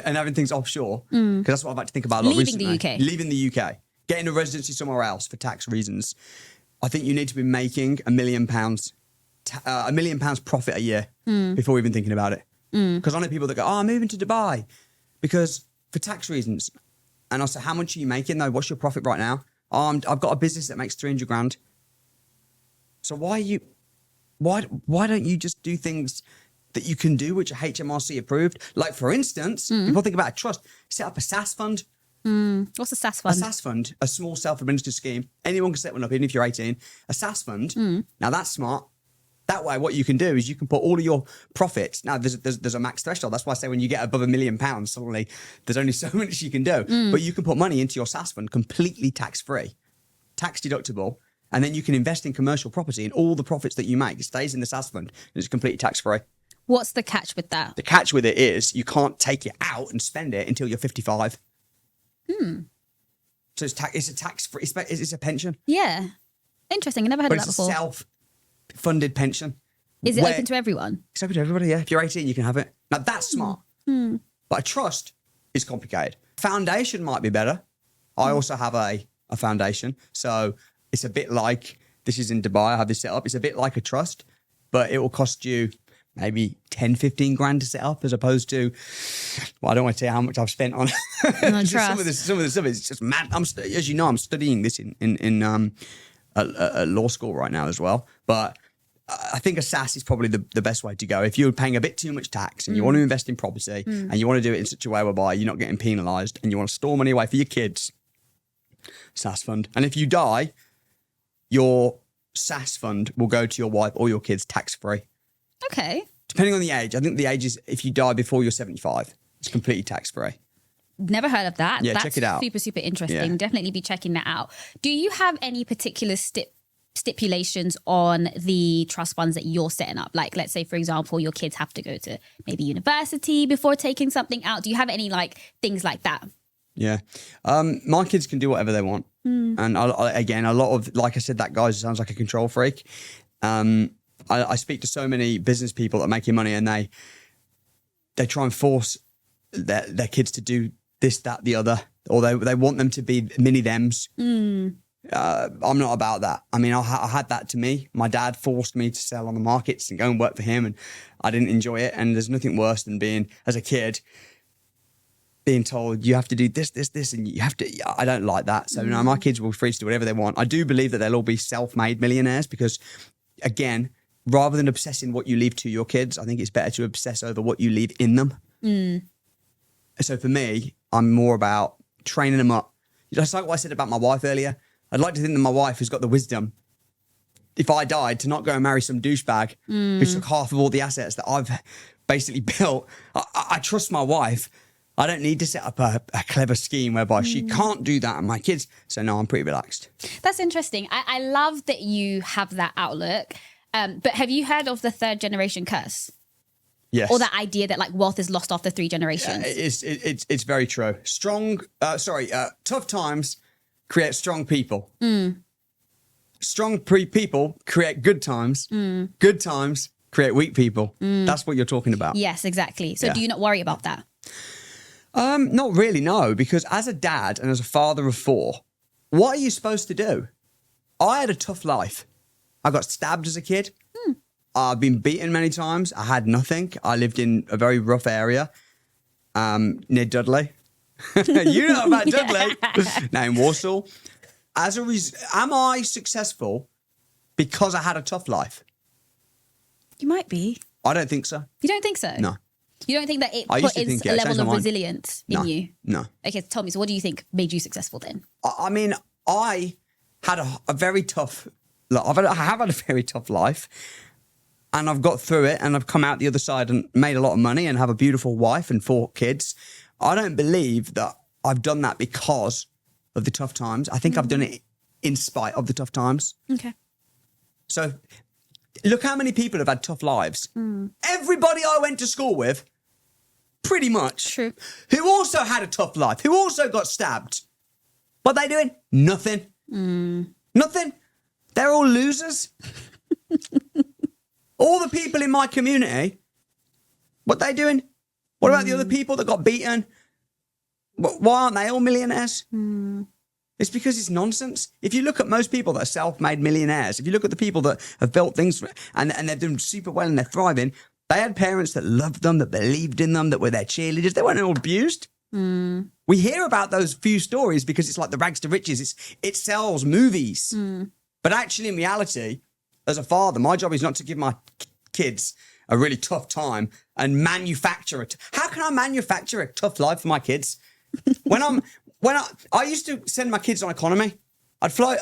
and having things offshore, because that's what I've had to think about a lot recently. Leaving the UK. Getting a residency somewhere else for tax reasons. I think you need to be making £1 million profit a year before even thinking about it. Because I know people that go, I'm moving to Dubai because for tax reasons. And I say, how much are you making though? What's your profit right now? I've got a business that makes 300 grand. So why don't you just do things that you can do which are HMRC approved? Like for instance, people think about a trust, set up a SaaS fund. What's a SaaS fund? A SaaS fund, a small self-administered scheme. Anyone can set one up, even if you're 18. A SaaS fund. Now that's smart. That way, what you can do is you can put all of your profits. Now, there's a max threshold. That's why I say when you get above £1 million, suddenly there's only so much you can do. But you can put money into your SaaS fund completely tax-free, tax deductible, and then you can invest in commercial property, and all the profits that you make stays in the SaaS fund, and it's completely tax-free. What's the catch with that? The catch with it is you can't take it out and spend it until you're 55. So it's a tax-free. It's a pension. Yeah, interesting. I never heard of that before. It's a self-funded pension. Is it open to everyone? It's open to everybody. Yeah, if you're 18, you can have it. Now that's smart. But a trust is complicated. Foundation might be better. I also have a foundation, so it's a bit like this is in Dubai. I have this set up. It's a bit like a trust, but it will cost you maybe 10, 15 grand to set up as opposed to, well, I don't want to tell you how much I've spent on some of the stuff. It's just mad. As you know, I'm studying this in law school right now as well. But I think a SaaS is probably the best way to go. If you're paying a bit too much tax and you want to invest in property and you want to do it in such a way whereby you're not getting penalised and you want to store money away for your kids, SaaS fund. And if you die, your SaaS fund will go to your wife or your kids tax-free. Okay. Depending on the age. I think the age is if you die before you're 75, it's completely tax-free. Never heard of that. Yeah, check it out. Super, super interesting. Yeah. Definitely be checking that out. Do you have any particular stipulations on the trust funds that you're setting up? Like, let's say, for example, your kids have to go to maybe university before taking something out. Do you have any things like that? Yeah. My kids can do whatever they want. And again, a lot of, like I said, that guy sounds like a control freak. I speak to so many business people that are making money and they try and force their kids to do this, that, the other, or they want them to be mini thems. I'm not about that. I mean, I had that to me. My dad forced me to sell on the markets and go and work for him, and I didn't enjoy it. And there's nothing worse than being, as a kid, being told you have to do this, and you have to. I don't like that. So no, my kids will be free to do whatever they want. I do believe that they'll all be self-made millionaires because, again, rather than obsessing what you leave to your kids, I think it's better to obsess over what you leave in them. So for me, I'm more about training them up. Just like what I said about my wife earlier. I'd like to think that my wife has got the wisdom, if I died, to not go and marry some douchebag who took half of all the assets that I've basically built. I trust my wife. I don't need to set up a clever scheme whereby she can't do that and my kids. So no, I'm pretty relaxed. That's interesting. I love that you have that outlook. But have you heard of the third generation curse? Yes. Or that idea that like wealth is lost after 3 generations? It's very true. Tough times create strong people. Strong people create good times. Good times create weak people. That's what you're talking about. Yes, exactly. So do you not worry about that? Not really, no, because as a dad and as a father of 4, what are you supposed to do? I had a tough life. I got stabbed as a kid. I've been beaten many times. I had nothing. I lived in a very rough area near Dudley. You know about Dudley. Now in Warsaw. Am I successful because I had a tough life? You might be. I don't think so. You don't think so? No. You don't think that it I used to puts think, a yeah, level changed of my mind. resilience in you? No. Okay, so tell me, so what do you think made you successful then? I mean, I had a very tough, I have had a very tough life, and I've got through it, and I've come out the other side and made a lot of money and have a beautiful wife and 4 kids. I don't believe that I've done that because of the tough times. I think I've done it in spite of the tough times. Okay. So look how many people have had tough lives. Everybody I went to school with, pretty much. True. Who also had a tough life, who also got stabbed. What they doing? Nothing. Nothing. They're all losers. All the people in my community, what they doing? What about the other people that got beaten? Why aren't they all millionaires? It's because it's nonsense. If you look at most people that are self-made millionaires, if you look at the people that have built things and they're doing super well and they're thriving, they had parents that loved them, that believed in them, that were their cheerleaders. They weren't all abused. We hear about those few stories because it's like the rags to riches. It sells movies. But actually, in reality, as a father, my job is not to give my kids a really tough time and manufacture it. How can I manufacture a tough life for my kids? I used to send my kids on economy. I'd fly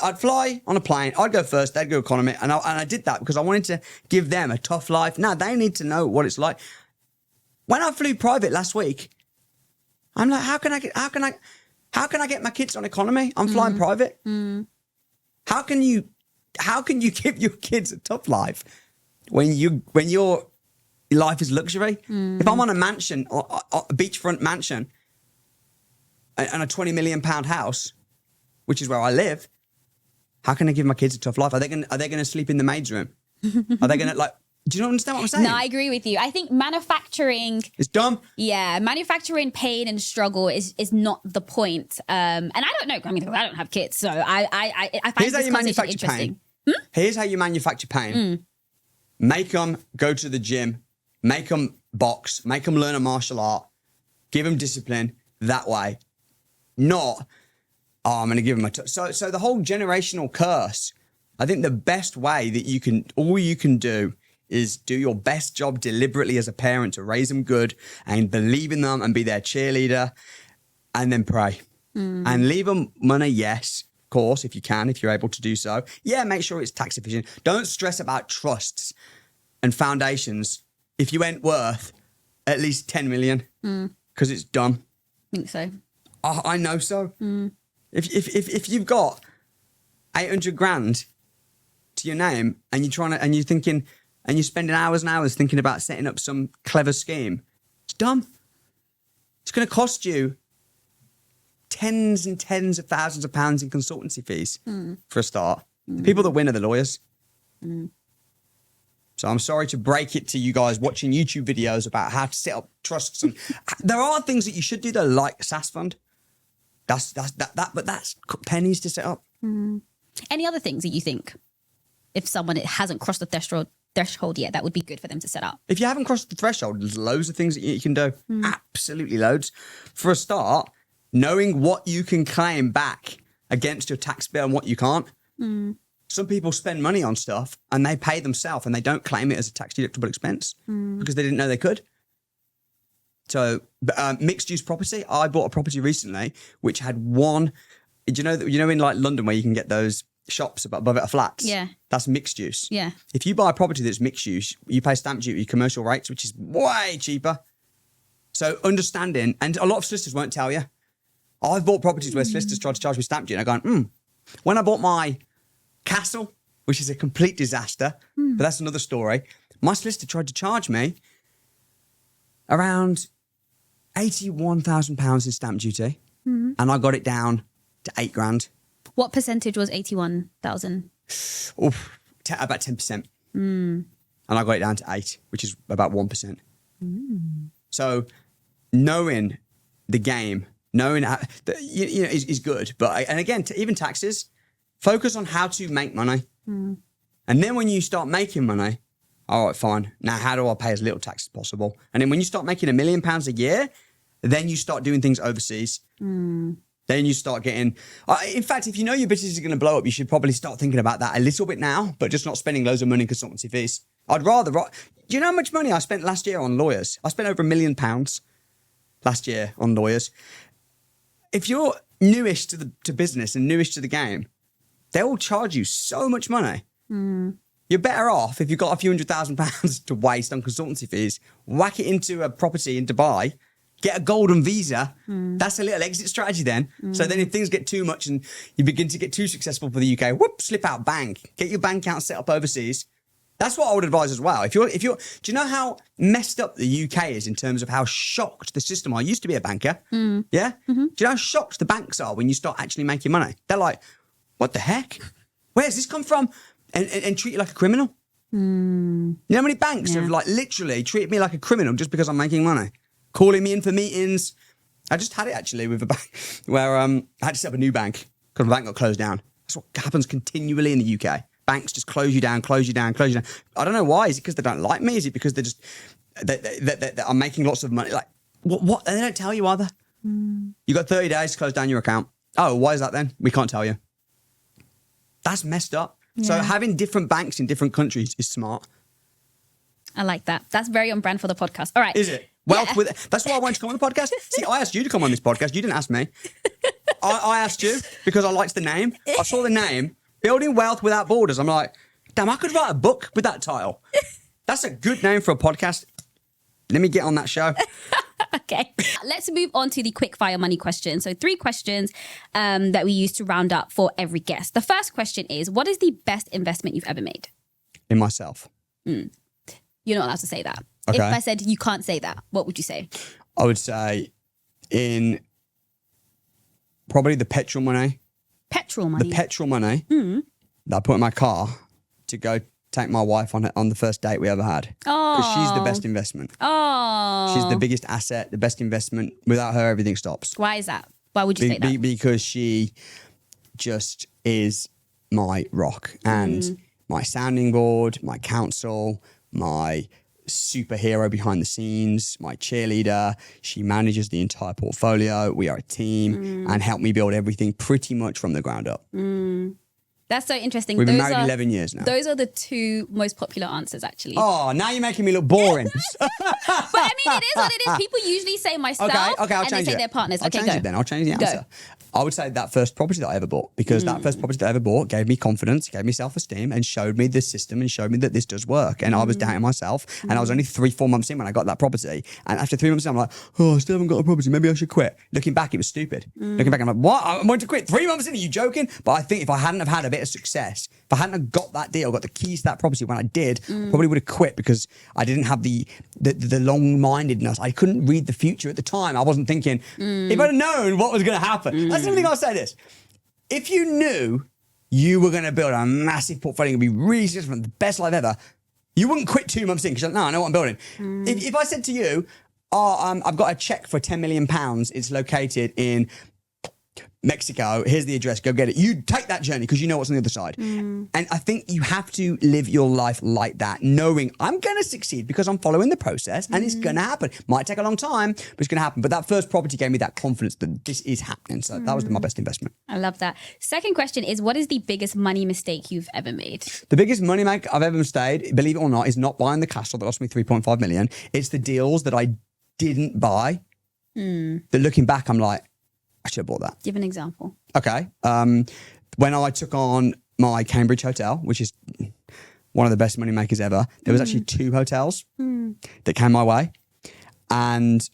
on a plane. I'd go first. They'd go economy, and I did that because I wanted to give them a tough life. Now they need to know what it's like. When I flew private last week, I'm like, how can I get my kids on economy? I'm flying private. How can you give your kids a tough life when your life is luxury? If I'm on a mansion, a beachfront mansion, and a £20 million house, which is where I live, how can I give my kids a tough life? Are they going to sleep in the maid's room? Are they going to do you not understand what I'm saying? No, I agree with you. I think manufacturing... It's dumb. Yeah, manufacturing pain and struggle is not the point. And I don't know. I mean, I don't have kids, so I find this conversation interesting. Here's how you manufacture pain. Make them go to the gym. Make them box. Make them learn a martial art. Give them discipline that way. Not, I'm going to give them so the whole generational curse, I think the best way that all you can do is do your best job deliberately as a parent to raise them good and believe in them and be their cheerleader, and then pray. And leave them money, yes, of course, if you can, if you're able to do so. Yeah, make sure it's tax efficient. Don't stress about trusts and foundations if you ain't worth at least 10 million because it's dumb. I think so. I know so. If you've got 800 grand to your name and you're spending hours and hours thinking about setting up some clever scheme, it's dumb. It's going to cost you tens and tens of thousands of pounds in consultancy fees for a start. The people that win are the lawyers. So I'm sorry to break it to you guys watching YouTube videos about how to set up trusts. And there are things that you should do though, like a SaaS fund. But that's pennies to set up. Any other things that you think, if someone hasn't crossed the threshold yet, that would be good for them to set up? If you haven't crossed the threshold, there's loads of things that you can do. Absolutely loads. For a start, knowing what you can claim back against your tax bill and what you can't. Some people spend money on stuff and they pay themselves and they don't claim it as a tax deductible expense because they didn't know they could. So mixed use property. I bought a property recently which had one. Do you know in like London where you can get those shops above it are flats? Yeah. That's mixed use. Yeah. If you buy a property that's mixed use, you pay stamp duty, commercial rates, which is way cheaper. So understanding, and a lot of solicitors won't tell you. I've bought properties where solicitors tried to charge me stamp duty and I'm going, When I bought my castle, which is a complete disaster, but that's another story, my solicitor tried to charge me around £81,000 in stamp duty and I got it down to £8,000. What percentage was 81,000? About 10%. And I got it down to 8, which is about 1%. So knowing the game, knowing how, is good. But and again, even taxes, focus on how to make money. And then when you start making money, all right, fine. Now, how do I pay as little tax as possible? And then when you start making £1 million a year, then you start doing things overseas. Then you start getting... in fact, if you know your business is going to blow up, you should probably start thinking about that a little bit now, but just not spending loads of money in consultancy fees. I'd rather... Do you know how much money I spent last year on lawyers? I spent over £1 million last year on lawyers. If you're newish to business and newish to the game, they will charge you so much money. You're better off if you've got a few £100,000 to waste on consultancy fees, whack it into a property in Dubai, get a golden visa. That's a little exit strategy then. So then if things get too much and you begin to get too successful for the UK, slip out bank, get your bank account set up overseas. That's what I would advise as well. Do you know how messed up the UK is in terms of how shocked the system are? I used to be a banker. Yeah? Do you know how shocked the banks are when you start actually making money? They're like, what the heck? Where's this come from? And treat you like a criminal. You know how many banks have like literally treated me like a criminal just because I'm making money? Calling me in for meetings. I just had it actually with a bank where I had to set up a new bank because my bank got closed down. That's what happens continually in the UK. Banks just close you down. I don't know why. Is it because they don't like me? Is it because they're just I'm making lots of money? Like what? And they don't tell you either. You got 30 days to close down your account. Oh, why is that then? We can't tell you. That's messed up. Yeah. So having different banks in different countries is smart. I like that. That's very on brand for the podcast. All right. Is it? That's why I wanted to come on the podcast. See, I asked you to come on this podcast. You didn't ask me. I asked you because I liked the name. I saw the name, Building Wealth Without Borders. I'm like, damn, I could write a book with that title. That's a good name for a podcast. Let me get on that show. Okay. Let's move on to the quick fire money question. So 3 questions that we use to round up for every guest. The first question is, what is the best investment you've ever made? In myself. You're not allowed to say that. Okay. If I said you can't say that, what would you say? I would say in probably the petrol money. Petrol money? The petrol money that I put in my car to go take my wife on the first date we ever had. Oh. Because she's the best investment. Oh. She's the biggest asset, the best investment. Without her, everything stops. Why is that? Why would you say that? Because she just is my rock and my sounding board, my counsel, my superhero behind the scenes, my cheerleader. She manages the entire portfolio. We are a team and helped me build everything pretty much from the ground up. That's so interesting. We've been married 11 years now. Those are the 2 most popular answers, actually. Oh, now you're making me look boring. But I mean, it is what it is. People usually say myself okay, I'll and change they say it. their partners. I'll change it then. I'll change the answer. I would say that first property that I ever bought, because that first property that I ever bought gave me confidence, gave me self-esteem and showed me the system and showed me that this does work. And I was doubting myself and I was only 3-4 months in when I got that property. And after 3 months in, I'm like, oh, I still haven't got a property. Maybe I should quit. Looking back, it was stupid. Looking back, I'm like, what? I want to quit 3 months in? Are you joking? But I think if I hadn't have had a bit of success, if I hadn't have got that deal, got the keys to that property when I did, probably would have quit because I didn't have the long-mindedness. I couldn't read the future at the time. I wasn't thinking, if I'd have known what was going to happen. That's the only thing I'll say this. If you knew you were going to build a massive portfolio and be really successful, the best life ever, you wouldn't quit 2 months in because you're like, no, I know what I'm building. If I said to you, I've got a check for £10 million, it's located in Mexico, here's the address, go get it. You take that journey because you know what's on the other side. And I think you have to live your life like that, knowing I'm going to succeed because I'm following the process and it's going to happen. Might take a long time, but it's going to happen. But that first property gave me that confidence that this is happening. So that was my best investment. I love that. Second question is, what is the biggest money mistake you've ever made? The biggest money make I've ever made, believe it or not, is not buying the castle that lost me 3.5 million. It's the deals that I didn't buy. That looking back, I'm like, I should have bought that. Give an example. Okay. When I took on my Cambridge hotel, which is one of the best money makers ever, there was actually 2 hotels that came my way. And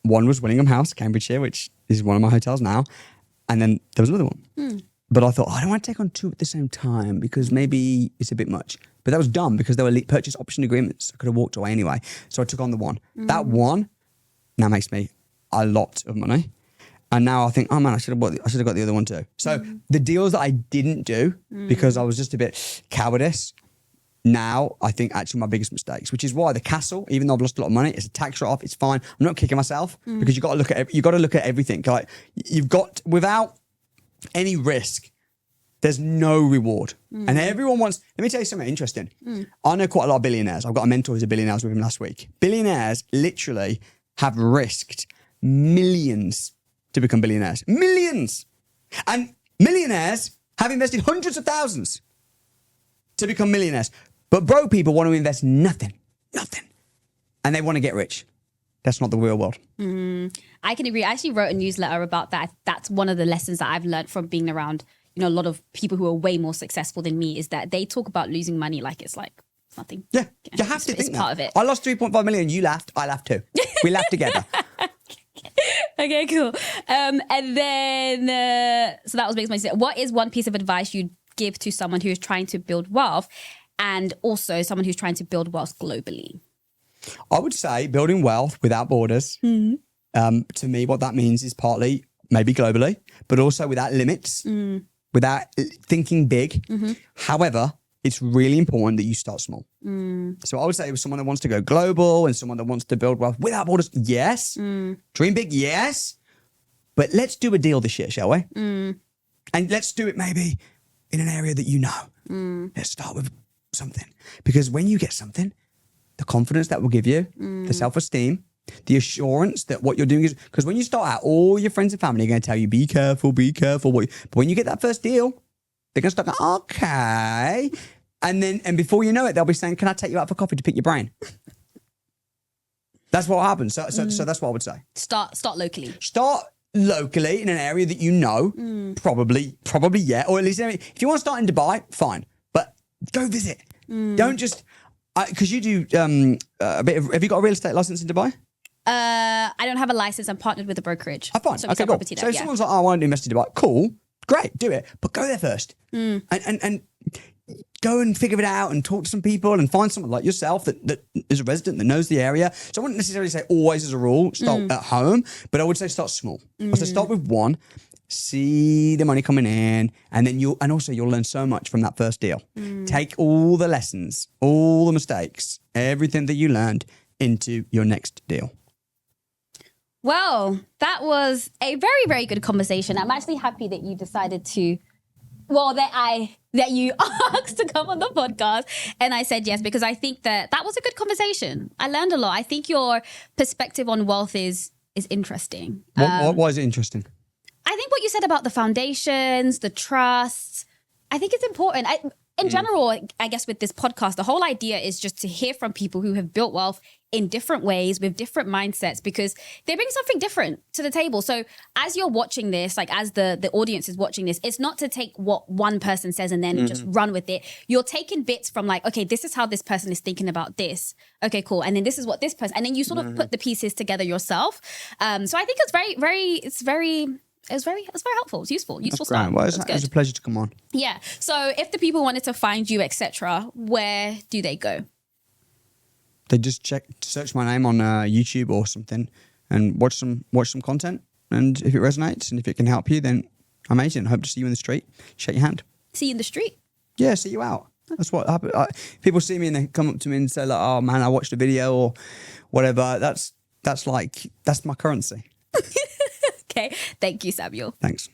one was Willingham House, Cambridgeshire, which is one of my hotels now. And then there was another one. But I thought, I don't want to take on 2 at the same time because maybe it's a bit much. But that was dumb because there were purchase option agreements. I could have walked away anyway. So I took on the one. That one now makes me a lot of money. And now I think, oh man, I should have got the other one too. So the deals that I didn't do because I was just a bit cowardice, now I think actually my biggest mistakes, which is why the castle, even though I've lost a lot of money, it's a tax write-off, it's fine. I'm not kicking myself because you got to look at everything. Like without any risk, there's no reward. And everyone wants, let me tell you something interesting. I know quite a lot of billionaires. I've got a mentor who's a billionaire. I was with him last week. Billionaires literally have risked millions to become billionaires. Millions. And millionaires have invested hundreds of thousands to become millionaires. But broke people want to invest nothing. And they want to get rich. That's not the real world. I can agree. I actually wrote a newsletter about that. That's one of the lessons that I've learned from being around, a lot of people who are way more successful than me, is that they talk about losing money like it's like nothing. Yeah, you have to think it's part of it. I lost 3.5 million. You laughed. I laughed too. We laughed together. Okay, cool. And then, so that was makes my sense. What is one piece of advice you'd give to someone who is trying to build wealth and also someone who's trying to build wealth globally? I would say building wealth without borders. To me, what that means is partly maybe globally, but also without limits, without thinking big. However, it's really important that you start small. So I would say with someone that wants to go global and someone that wants to build wealth without borders, yes. Dream big, yes. But let's do a deal this year, shall we? And let's do it maybe in an area that you know. Let's start with something. Because when you get something, the confidence that will give you, the self-esteem, the assurance that what you're doing is... Because when you start out, all your friends and family are going to tell you, be careful. But when you get that first deal, they're going to start going, okay. And before you know it, they'll be saying, can I take you out for coffee to pick your brain? That's what happens. So that's what I would say. Start locally. Start locally in an area that you know, probably, yeah. Or at least, if you want to start in Dubai, fine. But go visit. Don't just... Because you do a bit of... Have you got a real estate license in Dubai? I don't have a license. I'm partnered with a brokerage. Fine. So okay, cool. So if someone's like, oh, I want to invest in Dubai, cool. Great, do it. But go there first. And go and figure it out and talk to some people and find someone like yourself that is a resident that knows the area. So I wouldn't necessarily say always as a rule, start at home, but I would say start small. I would say start with one, see the money coming in, and then you'll learn so much from that first deal. Take all the lessons, all the mistakes, everything that you learned into your next deal. Well, that was a very, very good conversation. I'm actually happy that you decided to, that you asked to come on the podcast. And I said yes, because I think that was a good conversation. I learned a lot. I think your perspective on wealth is interesting. Why is it interesting? I think what you said about the foundations, the trusts, I think it's important. In general, I guess with this podcast, the whole idea is just to hear from people who have built wealth in different ways with different mindsets because they bring something different to the table. So as you're watching this, like as the audience is watching this, it's not to take what one person says and then just run with it. You're taking bits from like, okay, this is how this person is thinking about this. Okay, cool. And then this is what this person, and then you sort of put the pieces together yourself. So I think it's very helpful. It's useful stuff. Well, it's a pleasure to come on. Yeah. So if the people wanted to find you, etc., where do they go? They just search my name on YouTube or something and watch some content. And if it resonates and if it can help you, then amazing. Hope to see you in the street. Shake your hand. See you in the street? Yeah, see you out. That's what happens. People see me and they come up to me and say like, oh man, I watched a video or whatever. That's my currency. Okay. Thank you, Samuel. Thanks.